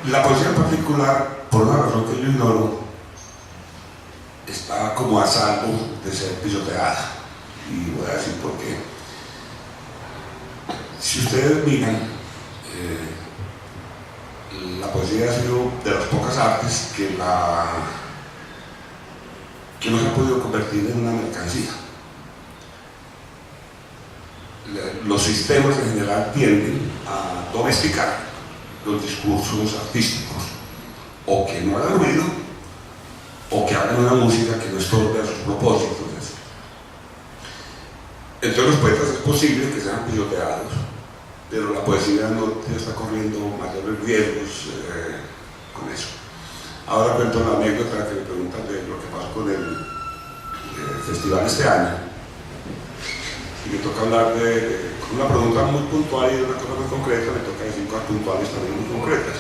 La poesía en particular, por una razón que yo ignoro, está como a salvo de ser pisoteada. Y voy a decir por qué. Si ustedes miran, la poesía ha sido de las pocas artes que no se ha podido convertir en una mercancía. Los sistemas en general tienden a domesticar los discursos artísticos, o que no hagan ruido, o que hagan una música que no estorbe a sus propósitos. Entonces los poetas es posible que sean pisoteados, pero la poesía no está corriendo mayores riesgos con eso. Ahora cuento la anécdota que me preguntan de lo que pasó con el festival este año. Y me toca hablar con una pregunta muy puntual y de una cosa muy concreta, me toca decir cosas puntuales también muy concretas.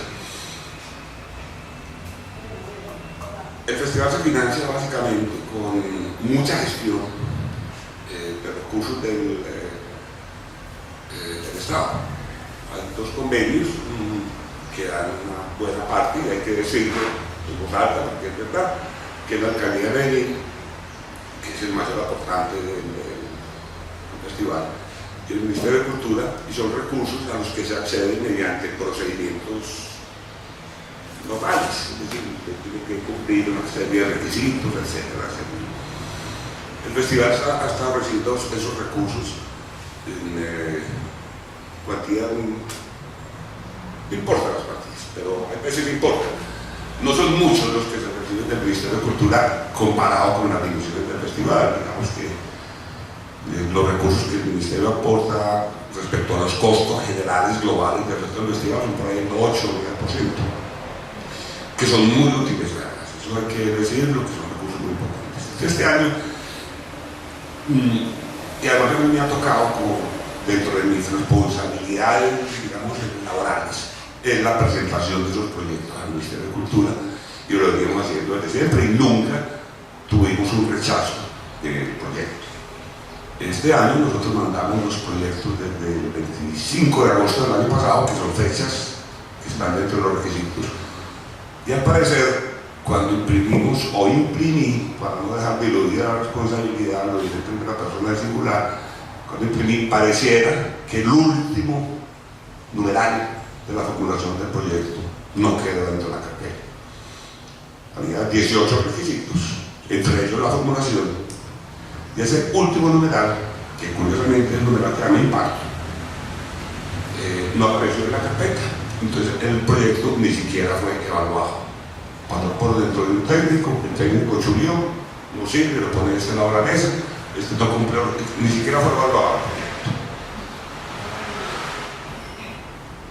El festival se financia básicamente con mucha gestión de recursos del Estado. Hay dos convenios que dan una buena parte, y hay que decirlo en voz alta porque es verdad, que es la alcaldía de Medellín, que es el mayor aportante del festival, y el Ministerio de Cultura, y son recursos a los que se accede mediante procedimientos normales, es decir, que tiene que cumplir una serie de requisitos, etcétera, etcétera. El festival ha estado recibiendo esos recursos en cuantía, no importa las cuantías, pero a veces no importa. No son muchos los que se reciben del Ministerio de Cultura comparado con las dimensiones del festival. Digamos que los recursos que el Ministerio aporta respecto a los costos generales globales del resto del festival son por ahí el 8 o 9%, que son muy útiles, ¿verdad? Eso hay que decirlo, que son recursos muy importantes. Este año, y además a mí me ha tocado, como dentro de mis responsabilidades, digamos, laborales, en la presentación de esos proyectos al Ministerio de Cultura, y lo venimos haciendo desde siempre, y nunca tuvimos un rechazo del proyecto. Este año nosotros mandamos los proyectos desde el 25 de agosto del año pasado, que son fechas que están dentro de los requisitos, y al parecer, cuando imprimimos, o imprimí, para no dejar diluir la responsabilidad, lo dice en primera persona de singular, cuando imprimí, pareciera que el último numeral de la formulación del proyecto no quedó dentro de la carpeta. Había 18 requisitos, entre ellos la formulación, y ese último numeral, que curiosamente es el numeral que da mi impacto, no apareció en la carpeta. Entonces el proyecto ni siquiera fue evaluado. Pasó por dentro de un técnico, el técnico chulió, no sirve, lo pone en la hora mesa, no cumplió, ni siquiera fue evaluado.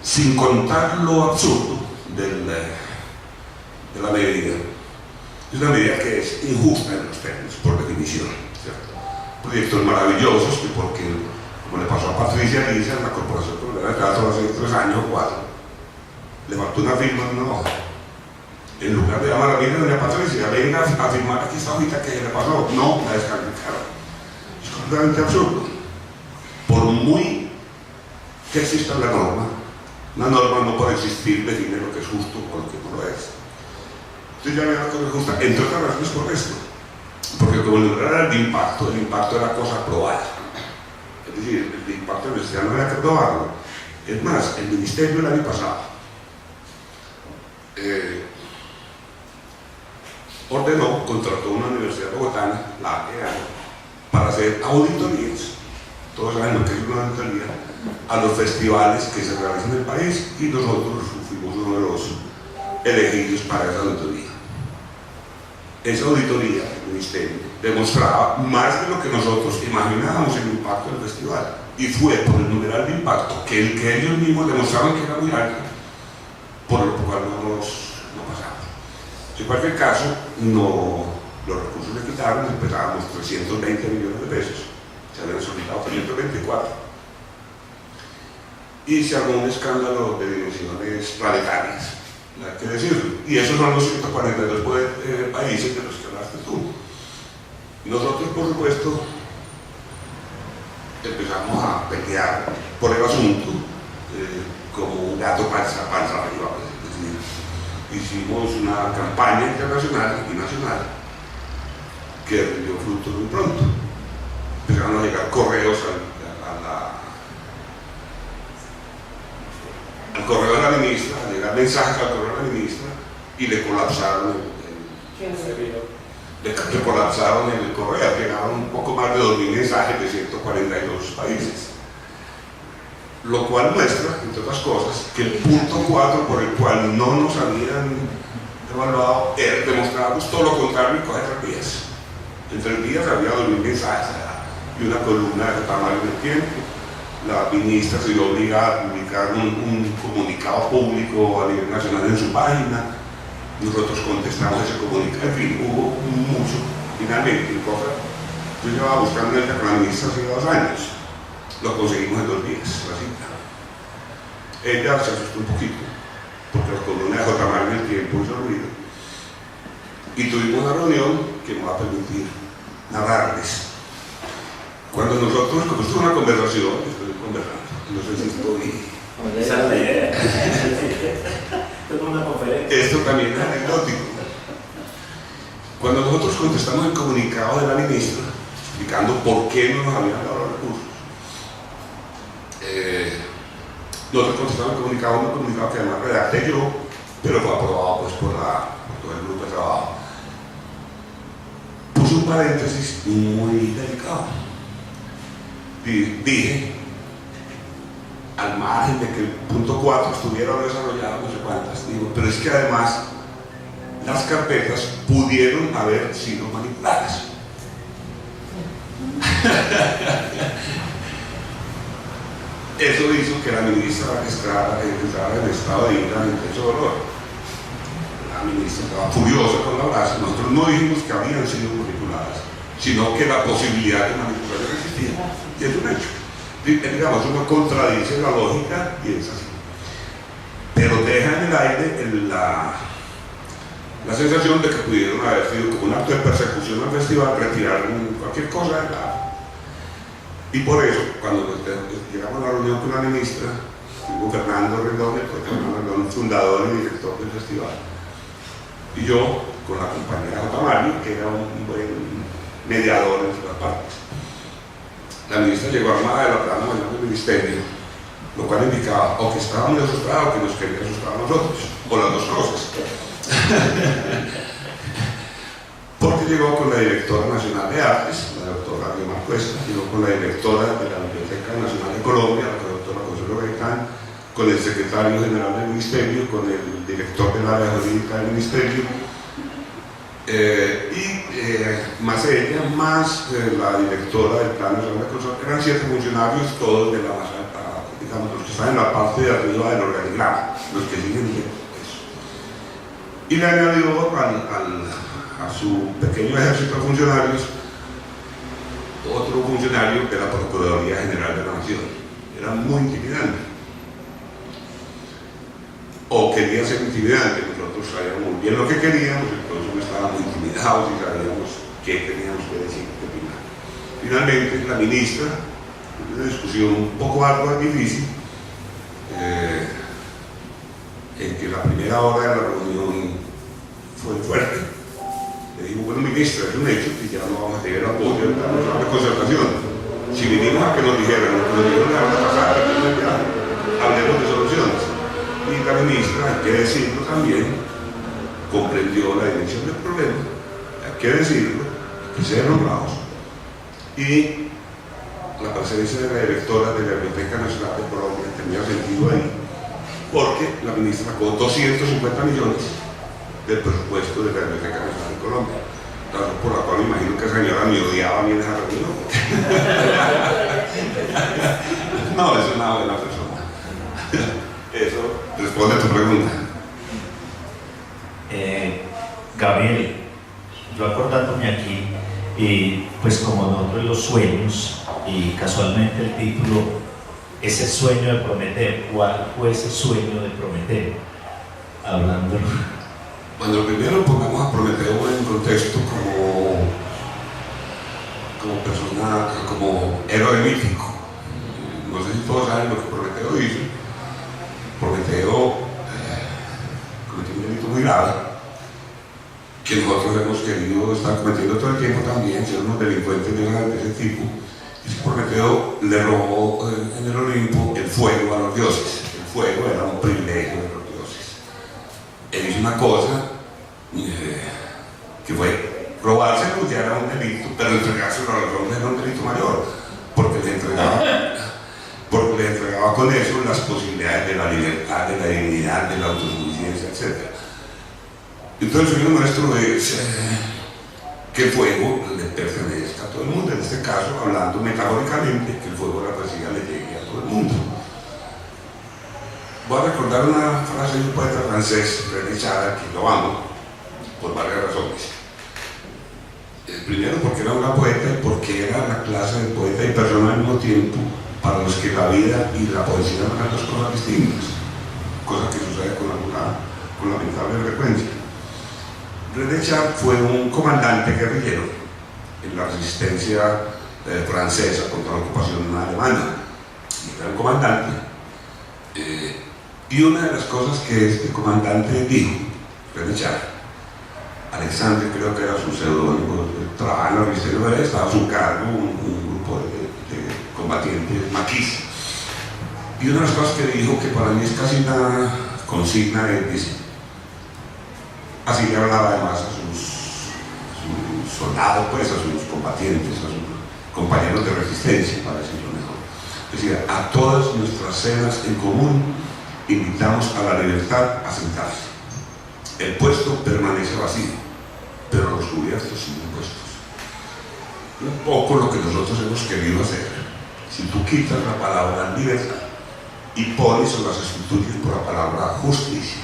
Sin contar lo absurdo de la medida. Es una medida que es injusta en los términos, por definición, ¿cierto? Proyectos maravillosos que, porque, como le pasó a Patricia Alicia en la Corporación Colombiana de Teatro hace 3 años o 4, le faltó una firma en una hoja. En lugar de llamar a mí, doña Patricia, venga a firmar aquí esta hojita que le pasó. No, la descalificaron. Es completamente absurdo. Por muy que exista la norma, una norma no puede existir, define lo que es justo o lo que no lo es. Entonces ya me da cosa justa, entre otras razones por esto. Porque como el era el impacto era cosa probada. Es decir, el impacto universitario no había que probarlo. Es más, el ministerio el año pasado ordenó, contrató una universidad bogotana, la AEA, para hacer auditorías. Todos saben lo que es una auditoría a los festivales que se realizan en el país, y nosotros fuimos uno de los elegidos para esa auditoría. Esa auditoría del ministerio demostraba más de lo que nosotros imaginábamos el impacto del festival, y fue por el numeral de impacto que ellos mismos demostraron que era muy alto, por lo cual no pasamos. En cualquier caso, los recursos le quitaron, empezábamos 320 millones de pesos, o se habían solicitado 524. Y se armó un escándalo de dimensiones planetarias, hay que decirlo. Y esos son los 142 países de los que hablaste tú. Nosotros, por supuesto, empezamos a pelear por el asunto como un gato panza arriba. Es decir, hicimos una campaña internacional y nacional que rindió frutos muy pronto. Empezaron a llegar correos al correo de la ministra, a llegar mensajes al correo de la ministra, y le colapsaron el correo. Llegaron un poco más de 2.000 mensajes de 142 países, lo cual muestra, entre otras cosas, que el punto 4 por el cual no nos habían evaluado demostrábamos todo lo contrario en 4 días. En 3 días había 2.000 mensajes y una columna de tamaño del tiempo. La ministra se vio obligada a publicar un comunicado público a nivel nacional en su página. Nosotros contestamos ese comunicado. En fin, hubo mucho. Finalmente, yo llevaba buscando el con la ministra hace 2 años. Lo conseguimos en 2 días, la cita. Ella se asustó un poquito, porque la columna de tamaño del tiempo hizo ruido. Y tuvimos una reunión que me va a permitir narrarles. Cuando nosotros, como esto es una conversación, estoy conversando, no sé si estoy... Esa es la idea. Esto es una conferencia. Esto también es anecdótico. Cuando nosotros contestamos el comunicado de la ministra, explicando por qué no nos habían dado los recursos, nosotros contestamos el comunicado, un comunicado que además redacté yo, pero fue aprobado pues, por todo el grupo de trabajo. Puse un paréntesis muy delicado. Dije, al margen de que el punto 4 estuviera desarrollado, no sé cuántas, digo, pero es que además las carpetas pudieron haber sido manipuladas. Eso hizo que la ministra entrara en estado de ira, en intenso dolor. La ministra estaba furiosa con la frase. Nosotros no dijimos que habían sido manipuladas, sino que la posibilidad de manipulación existía. Y es un hecho. Digamos, uno contradice la lógica y es así. Pero deja en el aire la sensación de que pudieron haber sido como un acto de persecución al festival, retirar cualquier cosa de la... Y por eso, cuando llegamos a la reunión con la ministra, Fernando Rendón, fundador y director del festival, y yo, con la compañera J. Mario, que era un buen mediador entre las partes. La ministra llegó armada de la plana mayor del ministerio, lo cual indicaba o que estaba muy asustado o que nos quería asustar a nosotros, o las dos cosas. Porque llegó con la directora nacional de artes, la doctora Guimar Cuesta, llegó con la directora de la Biblioteca Nacional de Colombia, la doctora Consuelo Gaitán, con el secretario general del ministerio, con el director del área jurídica del ministerio, más ella, más la directora del Plan Nacional de Consulta. Eran 7 funcionarios, todos de la más alta, digamos, los que están en la parte de arriba del organigrama, los que siguen eso. Y le añadió a su pequeño ejército de funcionarios otro funcionario de la Procuraduría General de la Nación. Era muy intimidante. O quería ser intimidante, nosotros sabíamos muy bien lo que queríamos, entonces no estábamos intimidados y sabíamos qué teníamos que decir, qué opinar. Finalmente, la ministra, en una discusión un poco ardua y difícil, en que la primera hora de la reunión fue fuerte, le dijo, bueno, ministra, es un hecho que ya no vamos a tener apoyo de concertación. Si vinimos a que nos dijeran, la vez pasada, hablemos de soluciones. Y la ministra, hay que decirlo también, comprendió la dimensión del problema, hay que decirlo, hay que ser honrados. Y la presencia de la directora de la Biblioteca Nacional de Colombia tenía sentido ahí, porque la ministra sacó 250 millones del presupuesto de la Biblioteca Nacional de Colombia, razón por la cual me imagino que esa señora me odiaba a mí en esa reunión. No, es una buena persona. Eso responde a tu pregunta. Gabriel, yo acordándome aquí, pues como nosotros los sueños y casualmente el título, ese sueño de Prometeo. ¿Cuál fue ese sueño de Prometeo? Hablando. Bueno, primero pongamos a Prometeo en contexto como persona, como héroe mítico. No sé si todos saben lo que Prometeo hizo. Prometeo cometió un delito muy grave que nosotros hemos querido estar cometiendo todo el tiempo también, ser unos delincuentes de ese tipo. Y Prometeo le robó en el Olimpo el fuego a los dioses. El fuego era un privilegio de los dioses. Él hizo una cosa que fue robárselo, ya era un delito, pero entregárselo a los hombres era un delito mayor, porque le entregaba con eso las posibilidades de la libertad, de la dignidad, de la autosuficiencia, etc. Entonces el sueño nuestro es que el fuego le pertenezca a todo el mundo, en este caso hablando metafóricamente, que el fuego de la poesía le llegue a todo el mundo. Voy a recordar una frase de un poeta francés, René Char, que lo amo por varias razones. Primero porque era una poeta y porque era la clase de poeta y persona al mismo tiempo para los que la vida y la poesía no eran dos cosas distintas, cosa que sucede con lamentable frecuencia. René Char fue un comandante guerrillero en la resistencia francesa contra la ocupación alemana. Era un comandante. Y una de las cosas que este comandante dijo, René Char, Alexandre creo que era su seudónimo, trabajaba en la resistencia, estaba a su cargo un grupo de combatientes maquis. Y una de las cosas que dijo, que para mí es casi una consigna, dice, así le hablaba además a sus soldados, pues, a sus combatientes, a sus compañeros de resistencia, para decirlo mejor. Decía, a todas nuestras cenas en común invitamos a la libertad a sentarse. El puesto permanece vacío, pero los cubiertos siguen puestos. Un poco lo que nosotros hemos querido hacer. Si tú quitas la palabra libertad y pones o la sustituyes por la palabra justicia,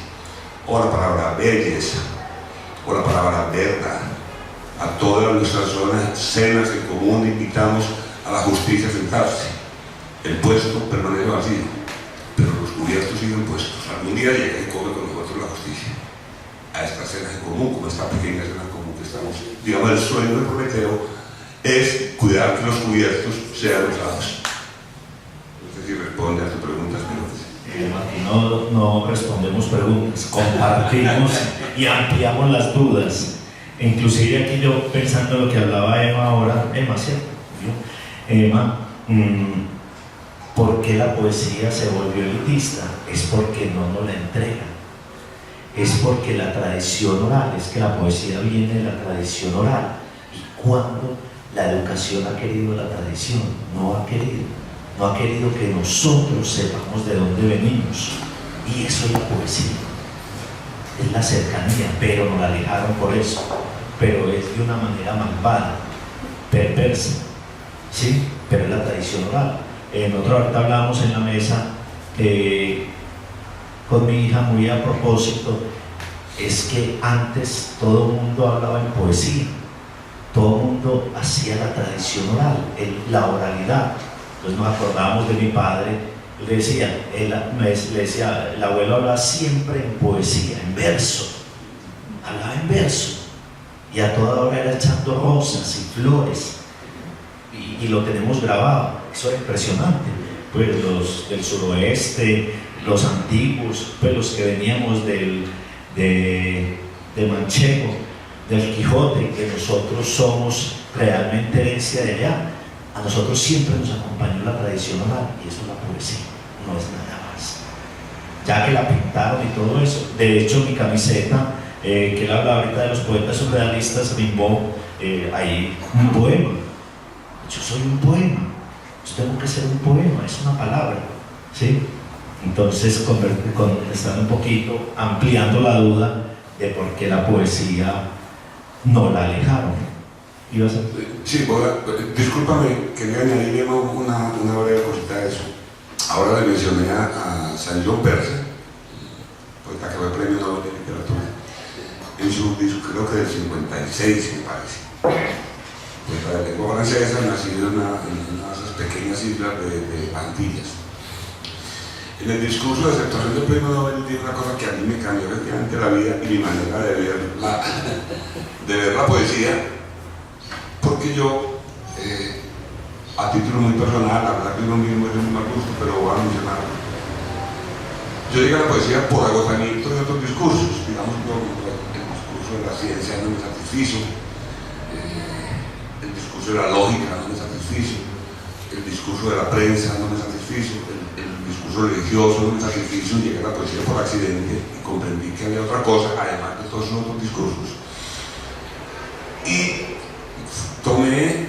o la palabra belleza, o la palabra verdad, a todas nuestras cenas en común invitamos a la justicia a sentarse. El puesto permanece vacío, pero los cubiertos siguen puestos. Algún día llega y come con nosotros la justicia. A esta cena en común, como esta pequeña cena en común que estamos, digamos, el sueño de Prometeo es cuidar que los cubiertos sean usados. No sé si responde a tu pregunta, pero Aquí no respondemos preguntas, compartimos y ampliamos las dudas. Inclusive aquí yo pensando en lo que hablaba Emma ahora, Emma, ¿cierto? Emma, ¿por qué la poesía se volvió elitista? Es porque no nos la entregan. Es porque la tradición oral, es que la poesía viene de la tradición oral. Y cuando la educación ha querido la tradición, no ha querido que nosotros sepamos de dónde venimos. Y eso es la poesía, es la cercanía, pero nos la alejaron por eso. Pero es de una manera malvada, perversa, ¿sí? Pero es la tradición oral. Nosotros ahorita hablamos en la mesa con mi hija muy a propósito, es que antes todo el mundo hablaba en poesía, todo el mundo hacía la tradición oral, la oralidad. Entonces nos acordábamos de mi padre, le decía, el abuelo hablaba siempre en poesía, en verso, hablaba en verso, y a toda hora era echando rosas y flores, y lo tenemos grabado. Eso era impresionante. Pues los del suroeste, los antiguos, pues los que veníamos de Manchego, del Quijote, que nosotros somos realmente herencia de allá. A nosotros siempre nos acompañó la tradición oral, y eso es la poesía, no es nada más. Ya que la pintaron y todo eso. De hecho, mi camiseta, que él habla ahorita de los poetas surrealistas, rimó ahí un poema. Yo soy un poema, yo tengo que ser un poema, es una palabra, ¿sí? Entonces, estando un poquito, ampliando la duda de por qué la poesía no la alejaron. ¿Ibas a...? Sí, discúlpame, quería añadirle una breve cosita a eso. Ahora le mencioné a Saint John Perse, poeta que fue premio Nobel de Literatura, en su disco, creo que del 56, me parece. Poeta de lengua francesa, nacido en una pequeñas islas de Antillas. En el discurso de aceptación del premio Nobel dijo una cosa que a mí me cambió efectivamente la vida y mi manera de ver la poesía, porque yo, a título muy personal, la verdad que no mismo es de muy mal gusto, pero voy a mencionarlo. Yo llegué a la poesía por agotamiento de otros discursos, digamos, el discurso de la ciencia no me satisfizo, el discurso de la lógica no me satisfizo, el discurso de la prensa no me satisfizo, el discurso religioso no me satisfizo. Llegué a la poesía por accidente y comprendí que había otra cosa, además de todos esos otros discursos. Y tomé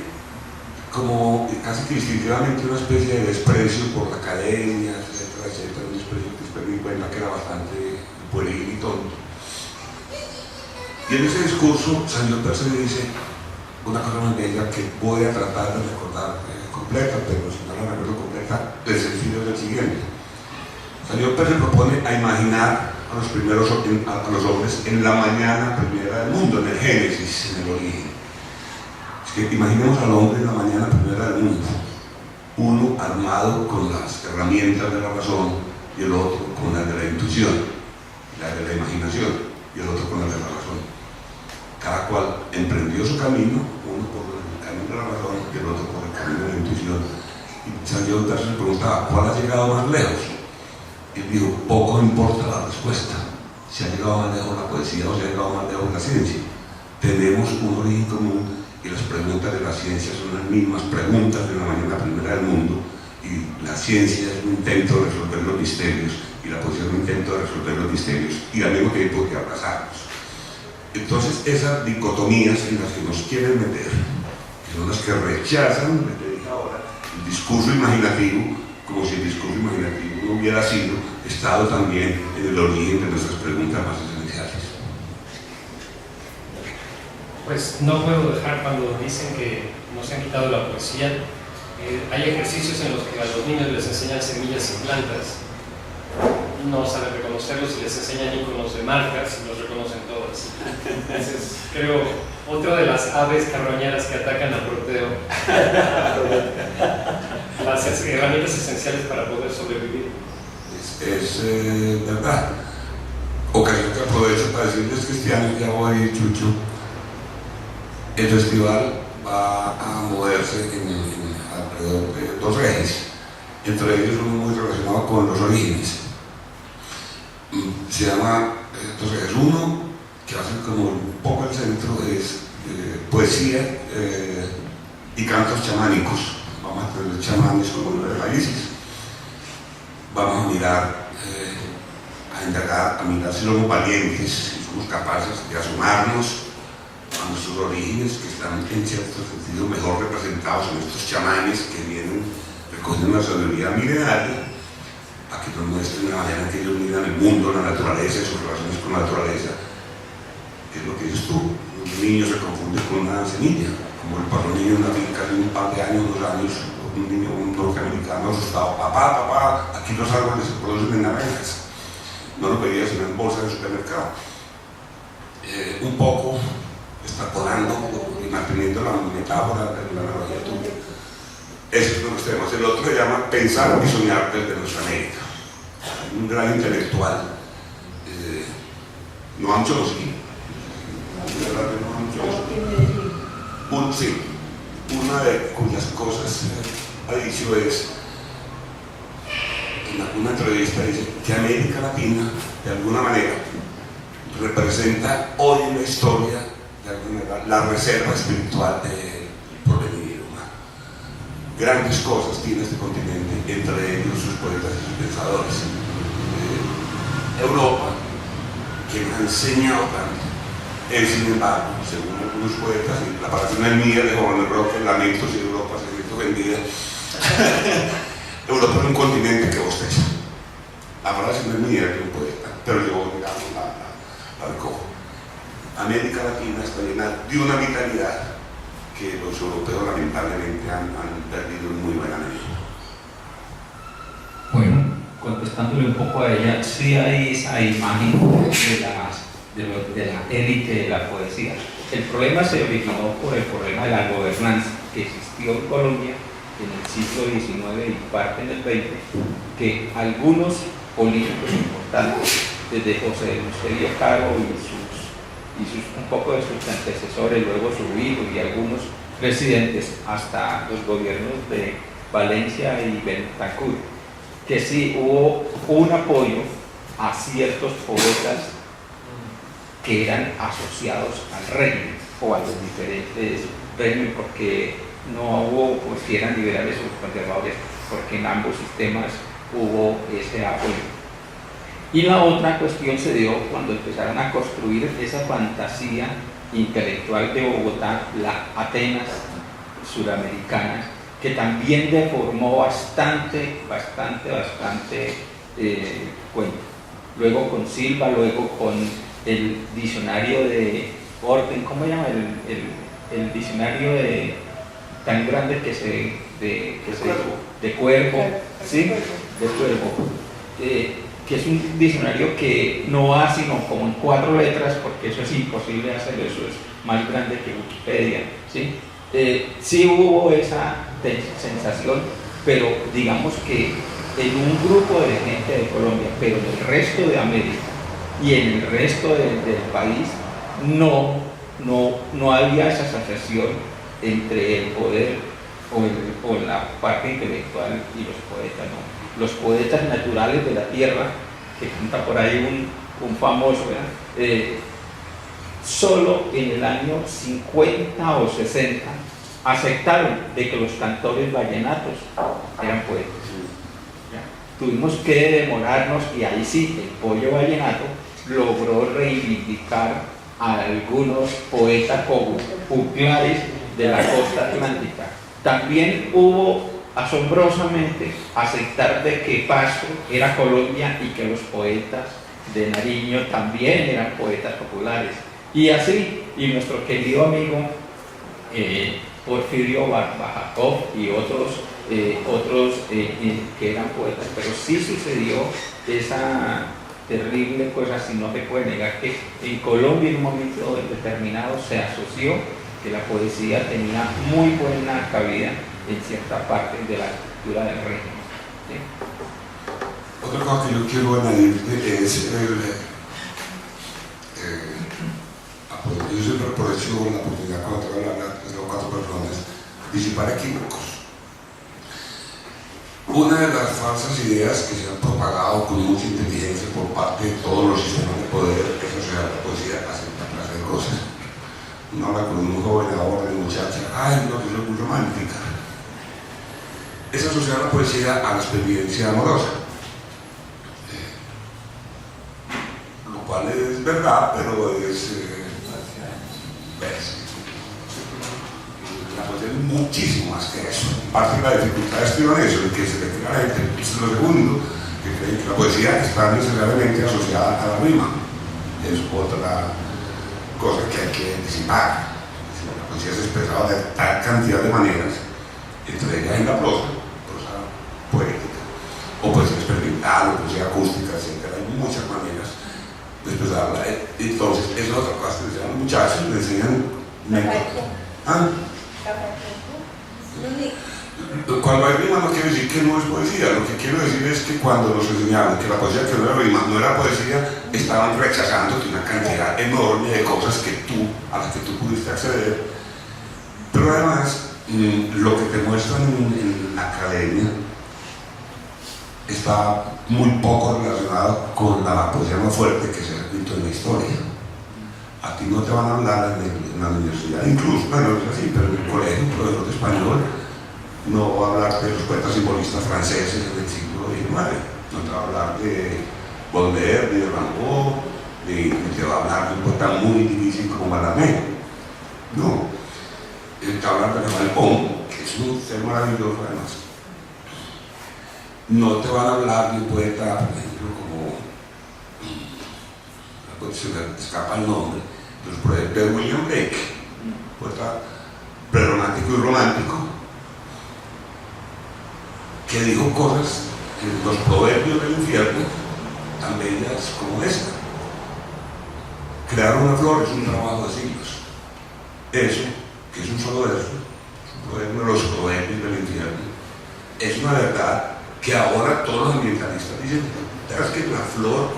como casi que instintivamente una especie de desprecio por la academia, etcétera, etcétera, un desprecio que después me di cuenta que era bastante pueril y tonto. Y en ese discurso San Perse me dice una cosa muy bella que voy a tratar de recordar completa, pero si no la recuerdo completa, el sencillo es el siguiente. San Perse propone a imaginar a los hombres en la mañana primera del mundo, en el Génesis, en el origen. Es que imaginemos al hombre en la mañana primera del mundo, uno armado con las herramientas de la razón y el otro con las de la intuición, las de la imaginación y el otro con las de la razón. Cada cual emprendió su camino, uno por el camino de la razón y el otro por el camino de la intuición. Y San Perse se preguntaba, ¿cuál ha llegado más lejos? Y él dijo, poco importa la respuesta, si ha llegado más lejos la poesía o si ha llegado más lejos la ciencia. Tenemos un origen común y las preguntas de la ciencia son las mismas preguntas de la mañana primera del mundo, y la ciencia es un intento de resolver los misterios y la poesía es un intento de resolver los misterios y al mismo tiempo de abrazarlos. Entonces esas dicotomías en las que nos quieren meter, que son las que rechazan, les dije ahora, el discurso imaginativo, como si el discurso imaginativo no hubiera sido estado también en el origen de nuestras preguntas más esenciales. Pues no puedo dejar cuando dicen que nos han quitado la poesía. Hay ejercicios en los que a los niños les enseñan semillas y plantas, no saben reconocerlos y les enseñan íconos de marcas y los reconocen todas. Entonces, creo, otra de las aves carroñeras que atacan a Proteo, las herramientas esenciales para poder sobrevivir. Es verdad. Ocasión que aprovecho para decirles, cristianos, ya voy, Chucho, el festival va a moverse alrededor de dos ejes, entre ellos uno muy relacionado con los orígenes. Se llama dos ejes. Uno, que hace como un poco el centro, es poesía y cantos chamánicos. Vamos a tener chamanes como los raíces. Vamos a mirar, a indagar, a mirar si somos valientes, si somos capaces de asomarnos a nuestros orígenes, que están en cierto sentido mejor representados en estos chamanes que vienen recogiendo una sabiduría milenaria, a que nos muestren la manera en que ellos miran el mundo, la naturaleza y sus relaciones con la naturaleza, que es lo que dices tú. Un niño se confunde con una semilla, como el pasó un niño en una finca de un par de años, 2 años, un niño, un norteamericano asustado, papá, aquí los árboles se producen en naranjas, no lo pedía sino en bolsa de supermercado. Un poco extrapolando y manteniendo la metáfora de la analogía tuya. Esos son los temas. El otro se llama Pensar y Soñar desde nuestra América. Un gran intelectual, Noam Chomsky. Sí, una de cuyas cosas ha dicho es, en alguna entrevista dice que América Latina, de alguna manera, representa hoy en la historia, de alguna manera, la reserva espiritual del porvenir humano. Grandes cosas tiene este continente, entre ellos sus poetas y sus pensadores. Europa, que nos ha enseñado tanto, es, sin embargo, según algunos poetas, y la palabra no es mía, de Juan Manuel Roque, Lamentos y Europa, se siento vendida. Europa es un continente que bosteza. La frase no es mía, que un poeta, pero yo, digamos, la recojo. América Latina está llena de una vitalidad que los europeos lamentablemente han perdido en muy buena medida. Bueno, contestándole un poco a ella, sí hay esa imagen de la élite de la poesía. El problema se originó por el problema de la gobernanza que existió en Colombia en el siglo XIX y parte en el XX, que algunos políticos importantes, desde José Eleuterio Caro un poco de sus antecesores, luego su hijo y algunos presidentes, hasta los gobiernos de Valencia y Bentancur, que sí hubo un apoyo a ciertos poetas que eran asociados al régimen o a los diferentes regímenes, porque no hubo, pues si eran liberales o conservadores, porque en ambos sistemas hubo ese apoyo. Y la otra cuestión se dio cuando empezaron a construir esa fantasía intelectual de Bogotá, la Atenas suramericana, que también deformó bastante cuento. Luego con Silva, luego con el diccionario de orden, ¿cómo se llama? El diccionario tan grande que se de cuerpo, ¿sí? De cuerpo. Que es un diccionario que no va sino como en 4 letras, porque eso es imposible hacerlo, eso es más grande que Wikipedia, ¿sí? Sí hubo esa sensación, pero digamos que en un grupo de gente de Colombia, pero en el resto de América y en el resto del país, no había esa asociación entre el poder o la parte intelectual y los poetas, ¿no? Los poetas naturales de la tierra, que cuenta por ahí un famoso, solo en el año 50 o 60 aceptaron de que los cantores vallenatos eran poetas. ¿Ya? Tuvimos que demorarnos, y ahí sí, el Pollo Vallenato logró reivindicar a algunos poetas como juglares de la costa atlántica. También hubo, asombrosamente, aceptar de que Pasto era Colombia y que los poetas de Nariño también eran poetas populares. Y así, y nuestro querido amigo Porfirio Bajacov y otros que eran poetas, pero sí sucedió esa terrible cosa, si no se puede negar, que en Colombia en un momento determinado se asoció que la poesía tenía muy buena cabida en cierta parte de la cultura del régimen. ¿Sí? Otra cosa que yo quiero añadirte es yo siempre aprovecho la oportunidad cuando tengo la hablar de 4 personas, disipar equívocos. Una de las falsas ideas que se han propagado con mucha inteligencia por parte de todos los sistemas de poder es asociar la poesía a cierta clase de cosas. Uno habla con un joven ahora, de muchacha, ay, no, que soy muy romántica. Es asociar la poesía a la experiencia amorosa. Lo cual es verdad, pero es la poesía es muchísimo más que eso. Parte de la dificultad estriba en eso, en que se le crea a la gente, es lo segundo, que creen que la poesía está necesariamente asociada a la rima. Es otra cosa que hay que disipar. La poesía se expresaba de tal cantidad de maneras, entre ellas en la prosa poética, o poesía experimental, o poesía acústica, etc. Hay muchas maneras de expresarla. Entonces, esa es otra cosa que decían los muchachos, le enseñan. ¿Ah? Cuando hay rima no quiere decir que no es poesía, lo que quiero decir es que cuando nos enseñaron que la poesía que no era rima no era poesía, estaban rechazando una cantidad enorme de cosas a las que tú pudiste acceder. Pero además, lo que te muestran en la academia está muy poco relacionado con la poesía más fuerte que se ha escrito en la historia. A ti no te van a hablar en la universidad, incluso, bueno, es así, pero en el colegio, un profesor de español no va a hablar de los poetas simbolistas franceses del siglo XIX, no te va a hablar de Baudelaire, ni de Rimbaud, ni te va a hablar de un poeta muy difícil como Mallarmé. No, él te va a hablar de Malcolm, que es un ser maravilloso además. No te van a hablar de un poeta, por ejemplo, como se me escapa el nombre, de William Blake, poeta prerromántico y romántico, que dijo cosas en los proverbios del infierno tan bellas como esta. Crear una flor es un trabajo de siglos. Eso, que es un solo verso, poema de los proverbios del infierno, es una verdad que ahora todos los ambientalistas dicen, ¿sabes que la flor,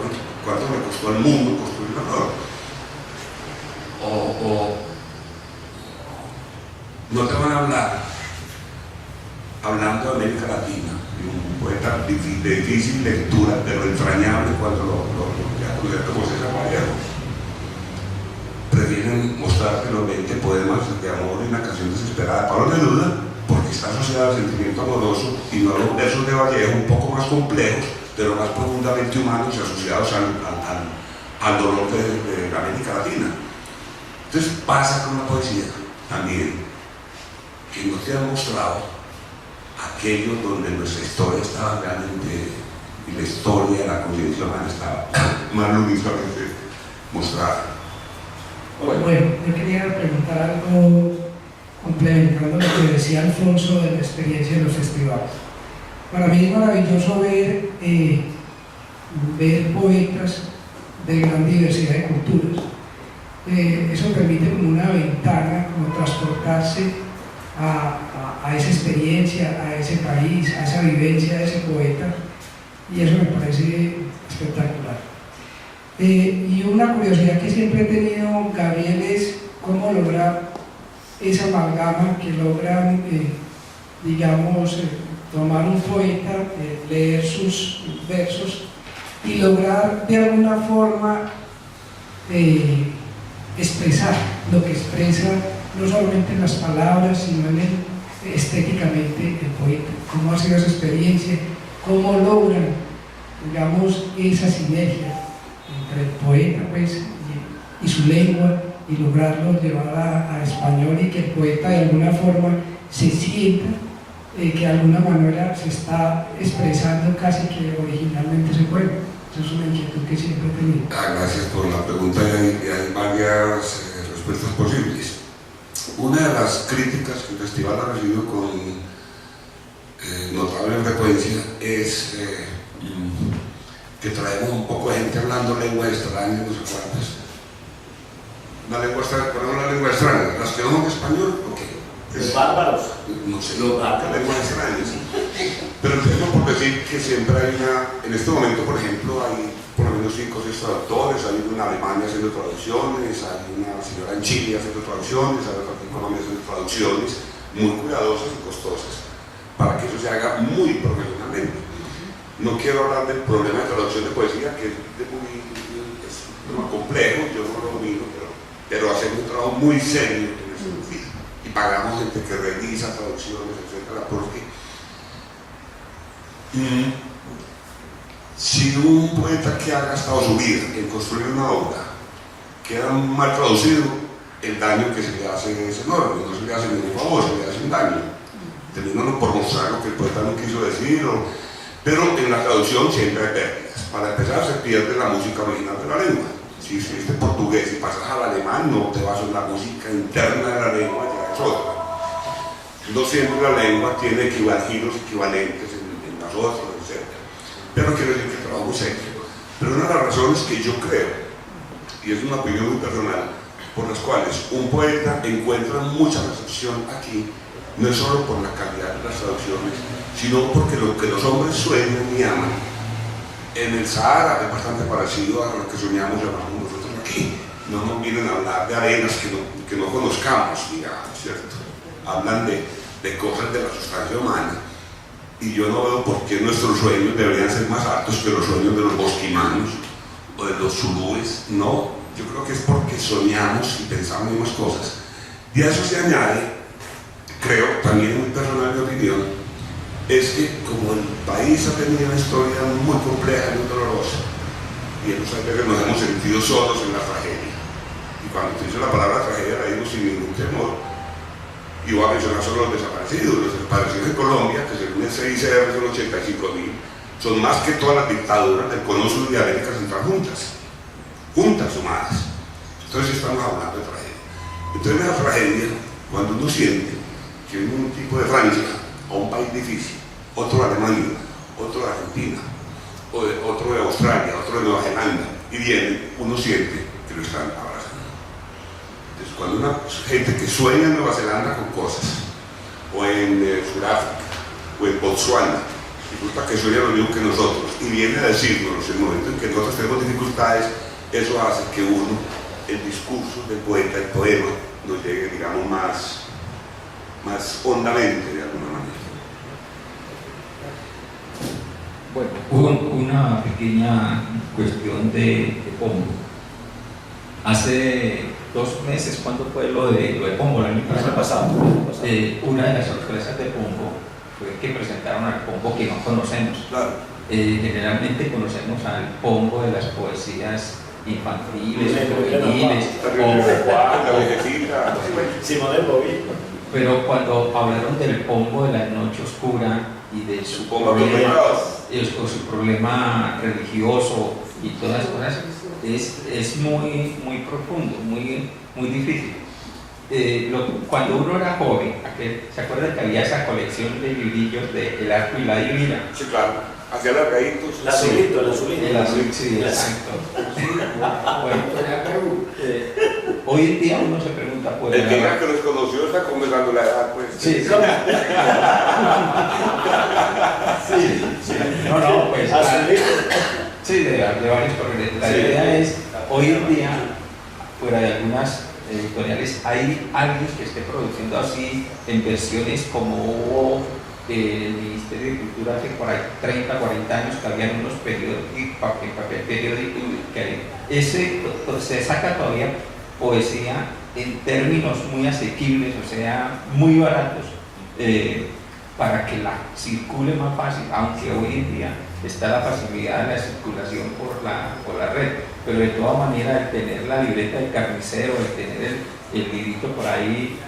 cuánto le costó al mundo construir la flor? O no te van a hablar, hablando de América Latina, de un poeta de difícil lectura, pero entrañable cuando ya como César Vallejo. Prefieren mostrarte los 20 poemas de amor y una canción desesperada de Pablo Neruda, porque está asociado al sentimiento amoroso, y no a los versos de Vallejo un poco más complejos, pero más profundamente humanos y asociados al dolor de la América Latina. Entonces pasa con la poesía también, que no te han mostrado aquello donde nuestra historia estaba realmente, y la historia de la conciencia humana estaba más luminosamente mostrada. Bueno, yo quería preguntar algo complementando lo que decía Alfonso de la experiencia de los festivales. Para mí es maravilloso ver poetas de gran diversidad de culturas. Eso permite como una ventana, como transportarse a esa experiencia, a ese país, a esa vivencia de ese poeta, y eso me parece espectacular. Y una curiosidad que siempre he tenido, Gabriel, es cómo lograr esa amalgama que logran, digamos, tomar un poeta, leer sus versos y lograr de alguna forma expresar lo que expresa no solamente en las palabras, sino estéticamente el poeta. ¿Cómo ha sido esa experiencia? ¿Cómo logran, digamos, esa sinergia entre el poeta, pues, y su lengua, y lograrlo llevar a español, y que el poeta de alguna forma se sienta que de alguna manera se está expresando casi que originalmente ese poema? Esa es una inquietud que siempre he tenido. Gracias por la pregunta, y hay varias respuestas posibles. Una de las críticas que el festival ha recibido con notable frecuencia es que traemos un poco de gente hablando lenguas extrañas, no sé cuántas. Una lengua extraña, las que no son español, ¿o qué? Los bárbaros. No sé, lenguas extrañas. Pero empiezo por decir que siempre hay en este momento, por ejemplo, hay por lo menos 5 o 6 traductores, hay una en Alemania haciendo traducciones, hay una señora en Chile haciendo traducciones, hay otra en Colombia haciendo traducciones muy cuidadosas y costosas, para que eso se haga muy profesionalmente. No quiero hablar del problema de traducción de poesía, que es muy complejo, yo no lo domino, pero hacemos un trabajo muy serio en ese sentido. Y pagamos gente que revisa traducciones, etc. Porque si un poeta que ha gastado su vida en construir una obra queda mal traducido, el daño que se le hace es enorme, no se le hace ningún favor, se le hace un daño. Terminando por mostrar lo que el poeta no quiso decir, pero en la traducción siempre hay pérdidas. Para empezar, se pierde la música original de la lengua. Si escribiste portugués y pasas al alemán, no te vas a la música interna de la lengua, ya es otra. No siempre la lengua tiene giros equivalentes en las otras, etc. Pero quiero decir que el trabajo es serio. Pero una de las razones que yo creo, y es una opinión muy personal, por las cuales un poeta encuentra mucha recepción aquí, no es solo por la calidad de las traducciones, sino porque lo que los hombres sueñan y aman en el Sahara es bastante parecido a lo que soñamos y amamos nosotros aquí. No nos vienen a hablar de arenas que no conozcamos, digamos, ¿cierto? Hablan de cosas de la sustancia humana, y yo no veo por qué nuestros sueños deberían ser más altos que los sueños de los bosquimanos o de los zulúes. No, yo creo que es porque soñamos y pensamos en más cosas. Y a eso se añade, creo, también muy personal mi opinión, es que como el país ha tenido una historia muy compleja y muy dolorosa, y muchas veces nos hemos sentido solos en la tragedia, y cuando utilizo la palabra tragedia la digo sin ningún temor, y voy a mencionar solo los desaparecidos en Colombia, que según el CICR son 85.000, son más que todas las dictaduras del Cono Sur y de América Central juntas sumadas. Entonces estamos hablando de tragedia. Entonces en la tragedia, cuando uno siente que en un tipo de Francia, o un país difícil, otro de Alemania, otro de Argentina, otro de Australia, otro de Nueva Zelanda, y viene, uno siente que lo están abrazando. Entonces, cuando una gente que sueña en Nueva Zelanda con cosas, o en Sudáfrica, o en Botswana. Resulta que eso ya lo mismo que nosotros, y viene a decirnos en el momento en que nosotros tenemos dificultades, eso hace que uno, el discurso del poeta, el poema, nos llegue, digamos, más hondamente de alguna manera. Bueno, una pequeña cuestión de Pombo. Hace 2 meses, ¿cuándo fue lo de Pombo? El año pasado. Una de las sorpresas de Pombo fue que presentaron al Pombo que no conocemos. Claro. Generalmente conocemos al Pombo de las poesías infantiles, juveniles, pero cuando hablaron del Pombo de la noche oscura y de su problema religioso y todas las cosas, es muy profundo, muy difícil. Cuando uno era joven, ¿se acuerdan que había esa colección de librillos de El Arco y la Divina? Sí, claro. Hacia largaditos. El azulito. El azul, sí, exacto. Bueno, hoy en día uno se pregunta, el que diga que los conoció está comenzando la edad, pues. Sí. Sí. No, pues. Sí, de varios colores. La idea es, hoy en día, fuera de algunas editoriales, hay alguien que esté produciendo así en versiones como hubo el Ministerio de Cultura hace por ahí 30, 40 años, que habían unos periódicos, papel periódico, que se saca todavía poesía en términos muy asequibles, o sea, muy baratos, para que la circule más fácil, aunque hoy en día está la facilidad de la circulación por la red, pero de todas maneras el tener la libreta del carnicero, el tener el librito por ahí,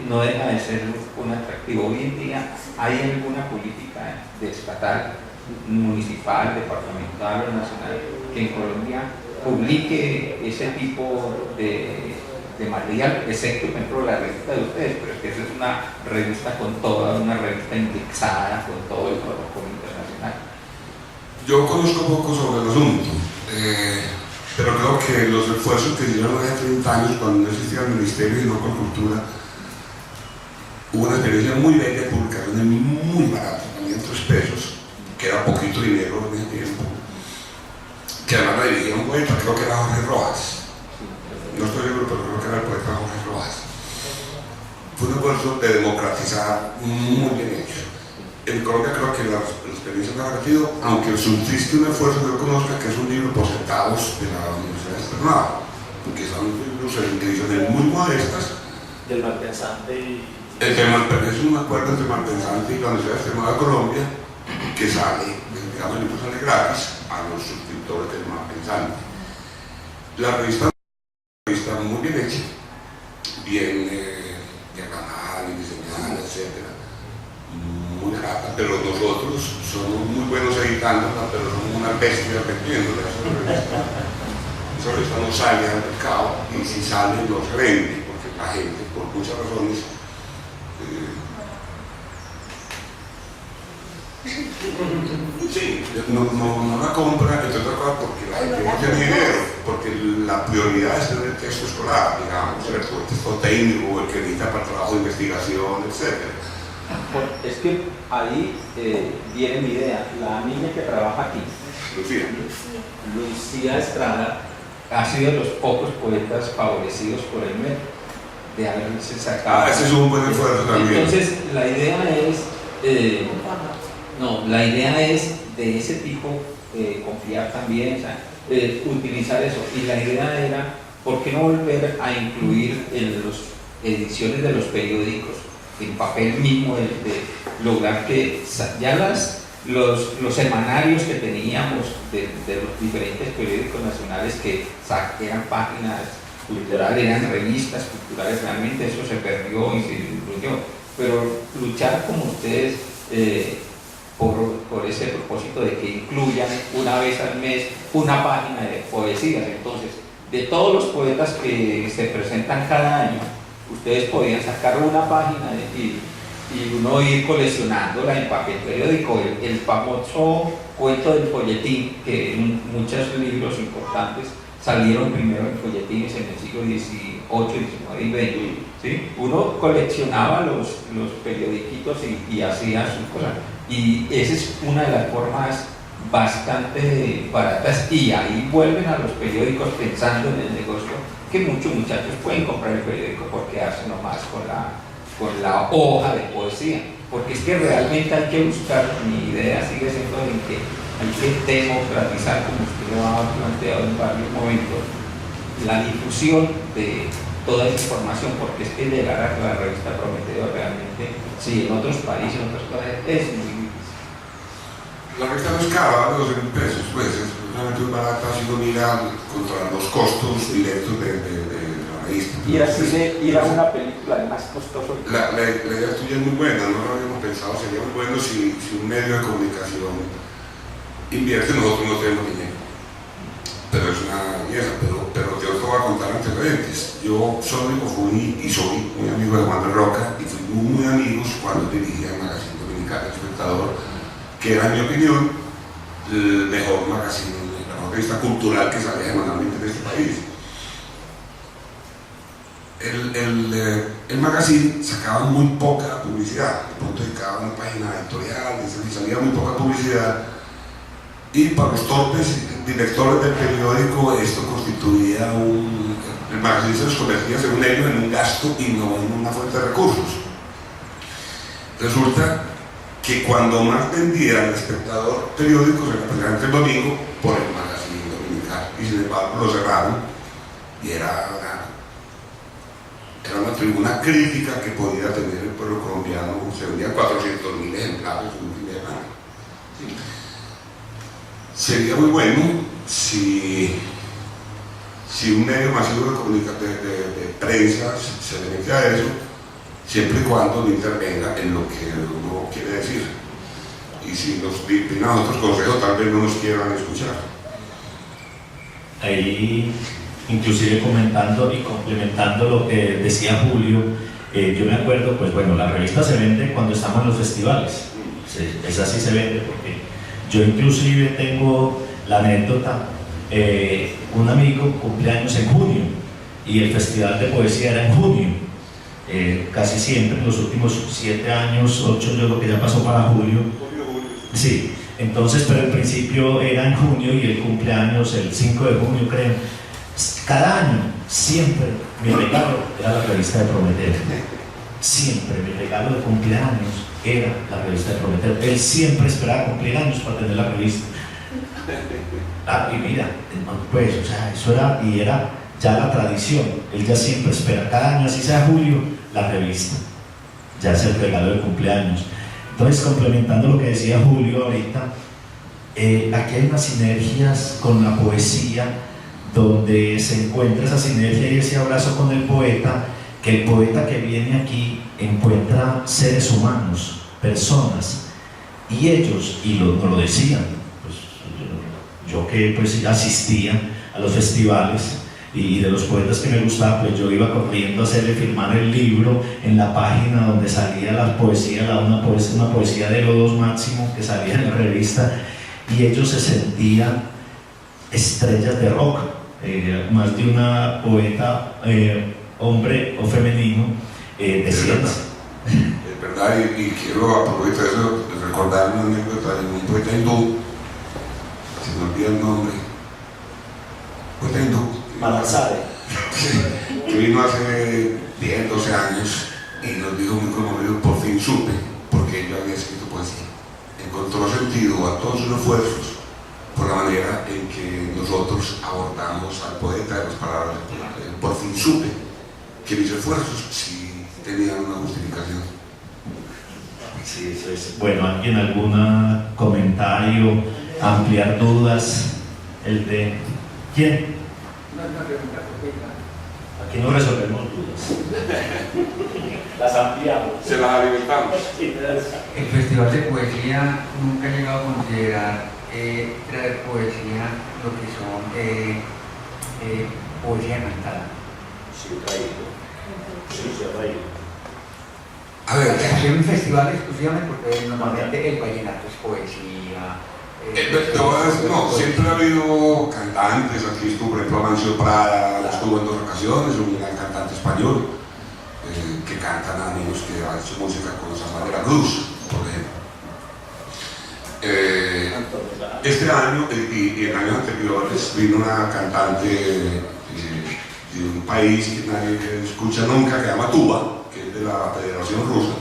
no deja de ser un atractivo. Hoy en día hay alguna política estatal, municipal, departamental o nacional que en Colombia publique ese tipo de material, excepto por ejemplo la revista de ustedes, pero es que esa es una revista con toda una revista indexada con todo el protocolo internacional. Yo conozco poco sobre el asunto, pero creo que los esfuerzos que hicieron hace 30 años, cuando no existía el Ministerio de Cultura, hubo una experiencia muy bella de publicaciones muy baratas, también 3 pesos, que era poquito dinero en ese tiempo, que además la dirigía un poeta, creo que era Jorge Rojas. No estoy seguro, pero creo que era el poeta Jorge Rojas. Fue un esfuerzo de democratizar muy bien hecho. En Colombia creo que la experiencia no ha repetido, aunque subsiste un esfuerzo que yo conozca, que es un libro por centavos de la Universidad Externada, porque son libros en ediciones muy modestas. Del Malpensante y... El que es un acuerdo entre Malpensante y la Universidad Externada de Colombia, que sale, digamos, el libro sale gratis a los suscriptores del Malpensante. La revista está muy bien hecha, bien diagonal y diseñada, etc. Muy grata, pero nosotros somos muy buenos editándola, pero somos unas bestias vendiéndola. Esa revista no sale al mercado, y si sale no se vende, porque la gente, por muchas razones, sí, no la compra, entre otras cosas, porque la gente no tiene dinero, porque la prioridad es tener el texto escolar, digamos, el texto técnico, el que necesita para trabajo de investigación, etc. Es que ahí viene mi idea. La niña que trabaja aquí, Lucía Estrada, ha sido de los pocos poetas favorecidos por el MED, de haberse sacado. Ese es un buen esfuerzo también. Entonces, la idea es de ese tipo confiar también, o sea, utilizar eso. Y la idea era, ¿por qué no volver a incluir en las ediciones de los periódicos, en papel mismo, de lograr que ya los semanarios que teníamos de los diferentes periódicos nacionales, que eran páginas culturales, eran revistas culturales, realmente eso se perdió y se disminuyó, pero luchar como ustedes por ese propósito de que incluyan una vez al mes una página de poesías. Entonces, de todos los poetas que se presentan cada año, ustedes podían sacar una página y uno ir coleccionándola en papel periódico, el famoso cuento del folletín, que muchos libros importantes salieron primero en folletines en el siglo XVIII, XIX y XX, ¿sí? Uno coleccionaba los periodiquitos y hacía sus cosas. Y esa es una de las formas bastante baratas, y ahí vuelven a los periódicos pensando en el negocio, que muchos muchachos pueden comprar el periódico por quedarse nomás con la hoja de poesía, porque es que realmente hay que buscar, mi idea sigue siendo en que hay que democratizar, como usted lo ha planteado en varios momentos, la difusión de toda esa información, porque es que llegar a la revista Prometeo realmente, sí, en otros países, en otras cosas, es muy difícil. La revista no es cara, vale 12.000 pesos, pues es realmente muy barata si uno mira contra los costos directos de la revista. Ir a una película es más costoso. La idea tuya es muy buena, no lo habíamos pensado, sería muy bueno si un medio de comunicación invierte, nosotros no tenemos dinero. Pero es una belleza, pero yo te voy a contar antecedentes. Yo soy y soy muy amigo de Juan de Roca, y fui muy amigos cuando dirigía el magazine dominical El Espectador, que era, en mi opinión, el mejor magazine, la mejor revista cultural que salía semanalmente en este país. El magazine sacaba muy poca publicidad, de pronto dedicaba una página editorial, y salía muy poca publicidad, y para los torpes directores del periódico esto constituía el magazine se los convertía, según ellos, en un gasto y no en una fuente de recursos. Resulta que cuando más vendía El Espectador periódicos era precisamente el domingo por el magazine dominical, y sin embargo lo cerraron, y era una tribuna crítica que podía tener el pueblo colombiano. Se vendían 400.000 ejemplares en un fin de semana. Sería muy bueno si un medio masivo de prensa se le mete a eso, siempre y cuando no intervenga en lo que uno quiere decir. Y si nos piden a otros consejos, tal vez no nos quieran escuchar. Ahí, inclusive comentando y complementando lo que decía Julio, yo me acuerdo, pues bueno, la revista se vende cuando estamos en los festivales. Esa sí se vende, porque yo inclusive tengo la anécdota, un amigo cumpleaños en junio y el festival de poesía era en junio, casi siempre, en los últimos 7 años, 8, yo creo que ya pasó para julio. Sí, entonces, pero al principio era en junio y el cumpleaños el 5 de junio, creo. Cada año, siempre, mi regalo era la revista de Prometeo. Siempre, mi regalo de cumpleaños era la revista de Prometeo. Él siempre esperaba cumplir años para tener la revista. Y mira, pues, o sea, eso era, y era ya la tradición. Él ya siempre espera, cada año, así sea julio, la revista. Ya es el regalo de cumpleaños. Entonces, complementando lo que decía Julio ahorita, aquí hay unas sinergias con la poesía, donde se encuentra esa sinergia y ese abrazo con el poeta, que el poeta que viene aquí encuentra seres humanos, personas, y ellos, y nos lo decían, pues, yo que pues asistía a los festivales y de los poetas que me gustaba, pues yo iba corriendo a hacerle firmar el libro en la página donde salía la poesía, una poesía de Lodos Máximo que salía en la revista, y ellos se sentían estrellas de rock. Más de una poeta, hombre o femenino, decía. Es verdad, y quiero aprovechar eso, recordar una anécdota de un poeta hindú, se me olvida el nombre, poeta hindú, que vino hace 10, 12 años y nos dijo muy conmovido: por fin supe porque yo había escrito poesía. Encontró sentido a todos sus esfuerzos por la manera en que nosotros abordamos al poeta de las palabras del poeta. Por fin supe que mis esfuerzos sí tenían una justificación. Sí, eso es. Bueno, ¿alguien algún comentario, ampliar dudas? El de ¿quién? Aquí no resolvemos dudas. Las ampliamos. Se las alimentamos. El Festival de Poesía nunca ha llegado a considerar traer poesía, lo que son poesía cantada. Sí, traído. Sí, se ha traído. A ver, Hacer un festival exclusivamente porque normalmente el vallenato es poesía. no, siempre ha habido cantantes. Aquí estuvo, por ejemplo, Amancio Prada, estuvo en 2 ocasiones, un gran cantante español. que cantan amigos que han hecho música con Samba de la Cruz, por ejemplo. Este año y en años anteriores vino una cantante de un país que nadie escucha nunca, que se llama Tuba, que es de la Federación Rusa,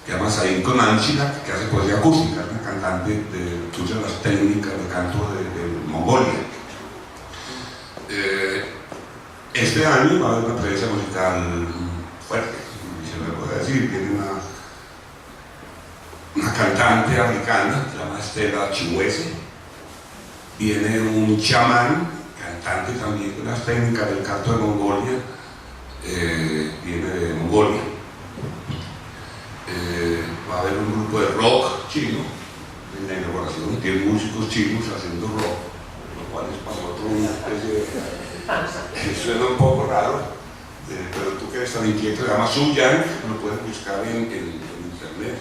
que se llama Zain Konanchina, que hace poesía acústica, es una cantante que usa las técnicas de canto de Mongolia. Este año va a haber una presencia musical fuerte, se me puede decir, tiene una cantante africana, se llama Stella Chiweze, viene un chamán, cantante también de las técnicas del canto de Mongolia, viene de Mongolia. Va a haber un grupo de rock chino en la inauguración, tiene músicos chinos haciendo rock, lo cual es para nosotros una especie que suena un poco raro, pero tú que eres tan inquieto, se llama Su Yang, lo puedes buscar en internet.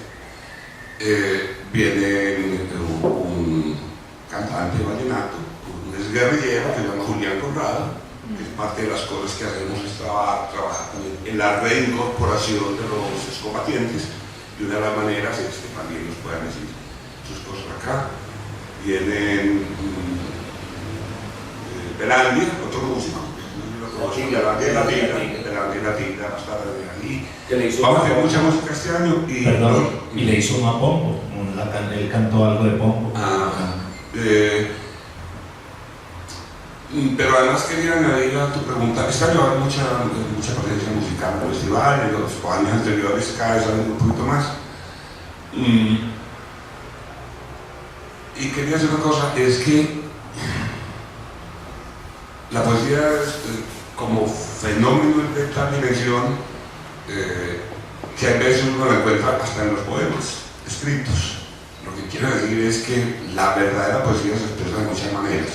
Viene un cantante vallenato, un guerrillero que se llama Julián Conrado, que es parte de las cosas que hacemos es trabajar también en la reincorporación de los excombatientes, y una de las maneras es que también nos puedan decir sus cosas acá. Viene Belandia, otro músico, Belandia va a estar ahí. Vamos a hacer mucha música este año y... Perdón, y le hizo una pombo, él cantó algo de pombo. Pero además quería añadir a tu pregunta, este año va a haber mucha presencia musical en el festival, en los años anteriores cada vez un poquito más. Y quería decir una cosa, es que la poesía como fenómeno de tal dimensión que a veces uno lo encuentra hasta en los poemas escritos. Lo que quiero decir es que la verdadera poesía se expresa de muchas maneras,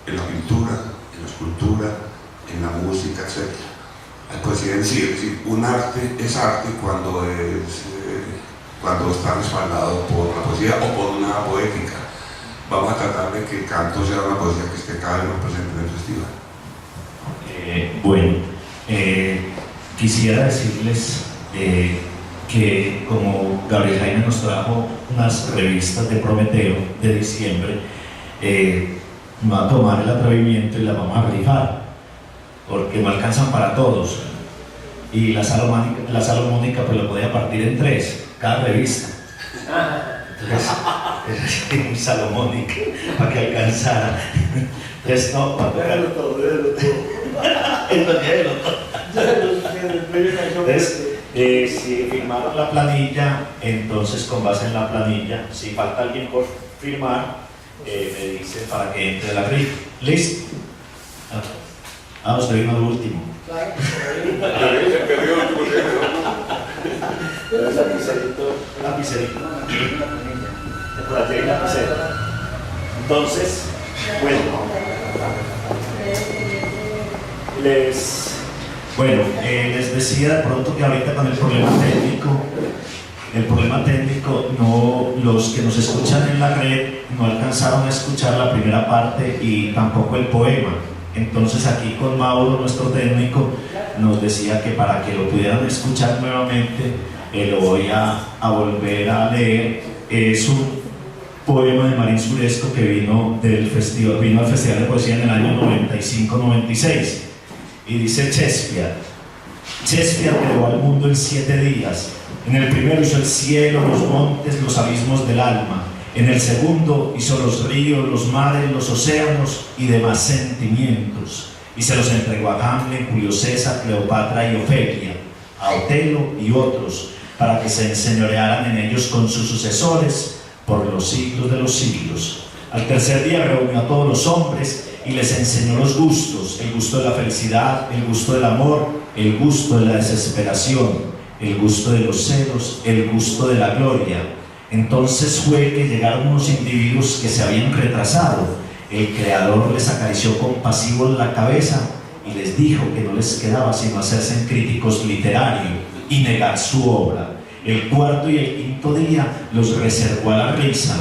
en la pintura, en la escultura, en la música, etc. La poesía en sí, es decir, un arte es arte cuando está respaldado por la poesía o por una poética. Vamos a tratar de que el canto sea una poesía que esté cada vez más presente en el festival. Quisiera decirles que como Gabriel Jaime nos trajo unas revistas de Prometeo de diciembre, va a tomar el atrevimiento y las vamos a rifar, porque no alcanzan para todos. Y la salomónica pues lo podía partir en 3, cada revista. Entonces, un salomónica para que alcanzara. Entonces, no, para Déjalo todo. Entonces, si firmaron la planilla, entonces con base en la planilla, si falta alguien por firmar, me dice para que entre la rifa. ¿Listo? Usted vino al último. Lapicerito. Por aquí hay lapicera. Entonces, bueno, les decía de pronto que ahorita con el problema técnico, no, los que nos escuchan en la red no alcanzaron a escuchar la primera parte y tampoco el poema. Entonces aquí con Mauro, nuestro técnico, nos decía que para que lo pudieran escuchar nuevamente, lo voy a volver a leer. Es un poema de Marín Suresco que vino al Festival de Poesía en el año 95-96, y dice: Shakespeare creó al mundo en 7 días. En el primero hizo el cielo, los montes, los abismos del alma. En el segundo hizo los ríos, los mares, los océanos y demás sentimientos, y se los entregó a Hamlet, Julio César, Cleopatra y Ofelia, a Otelo y otros, para que se enseñorearan en ellos con sus sucesores por los siglos de los siglos. Al tercer día reunió a todos los hombres y les enseñó los gustos: el gusto de la felicidad, el gusto del amor, el gusto de la desesperación, el gusto de los celos, el gusto de la gloria. Entonces fue que llegaron unos individuos que se habían retrasado. El Creador les acarició compasivo la cabeza y les dijo que no les quedaba sino hacerse críticos literarios y negar su obra. El cuarto y el quinto día los reservó a la risa,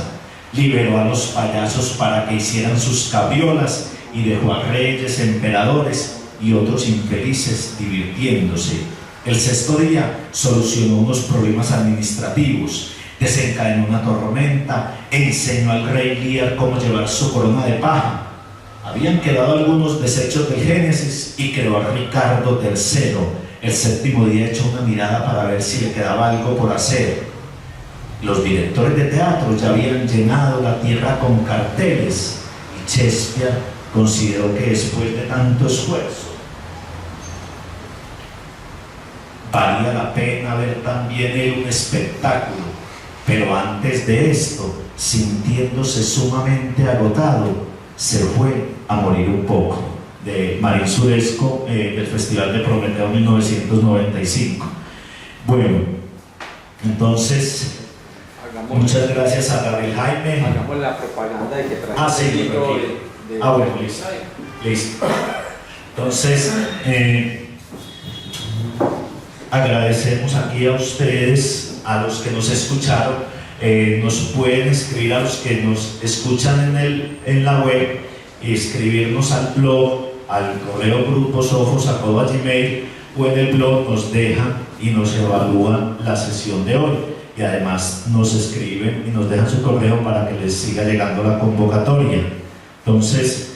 liberó a los payasos para que hicieran sus cabriolas y dejó a reyes, emperadores y otros infelices divirtiéndose. El sexto día solucionó unos problemas administrativos, desencadenó una tormenta, enseñó al rey Lear cómo llevar su corona de paja. Habían quedado algunos desechos del Génesis y creó a Ricardo III. El séptimo día echó una mirada para ver si le quedaba algo por hacer. Los directores de teatro ya habían llenado la tierra con carteles y Shakespeare consideró que después de tanto esfuerzo valía la pena ver también él un espectáculo, pero antes de esto, sintiéndose sumamente agotado, se fue a morir un poco. De Marín Suresco, del Festival de Prometeo 1995. Bueno, entonces muchas gracias a Gabriel Jaime. Hagamos la propaganda de que trae Sí, el libro bueno, listo. Entonces, agradecemos aquí a ustedes, a los que nos escucharon. Nos pueden escribir a los que nos escuchan en la web y escribirnos al blog, al correo gruposofos@gmail, o en el blog nos dejan y nos evalúan la sesión de hoy, y además nos escriben y nos dejan su correo para que les siga llegando la convocatoria. Entonces,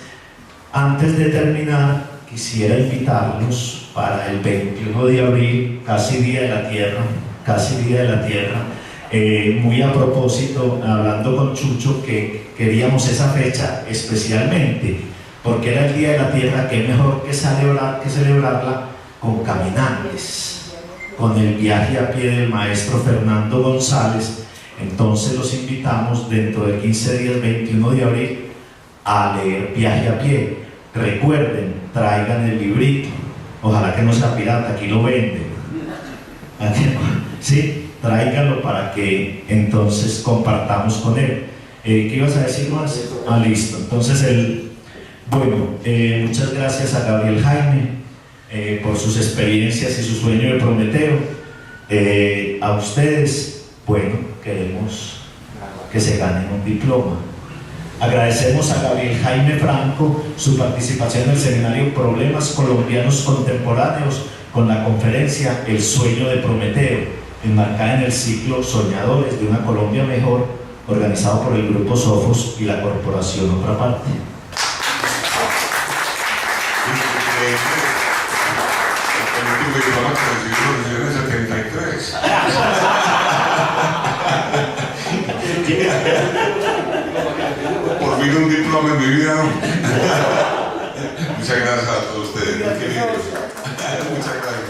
antes de terminar, quisiera invitarlos para el 21 de abril, casi Día de la Tierra, muy a propósito, hablando con Chucho, que queríamos esa fecha especialmente, porque era el Día de la Tierra, que mejor que celebrarla con caminantes, con el viaje a pie del maestro Fernando González. Entonces los invitamos dentro de 15 días, 21 de abril, a leer Viaje a Pie. Recuerden, traigan el librito, ojalá que no sea pirata, aquí lo venden. ¿Sí? Tráiganlo para que entonces compartamos con él. ¿Qué ibas a decir más? Listo. Entonces, muchas gracias a Gabriel Jaime por sus experiencias y su sueño de Prometeo. A ustedes, queremos que se ganen un diploma. Agradecemos a Gabriel Jaime Franco su participación en el seminario Problemas Colombianos Contemporáneos con la conferencia El Sueño de Prometeo, enmarcada en el ciclo Soñadores de una Colombia Mejor, organizado por el Grupo Sofos y la Corporación Otra Parte. El último diploma que recibí en el 73. Por fin un diploma en mi vida. Muchas gracias a todos ustedes. Muchas gracias.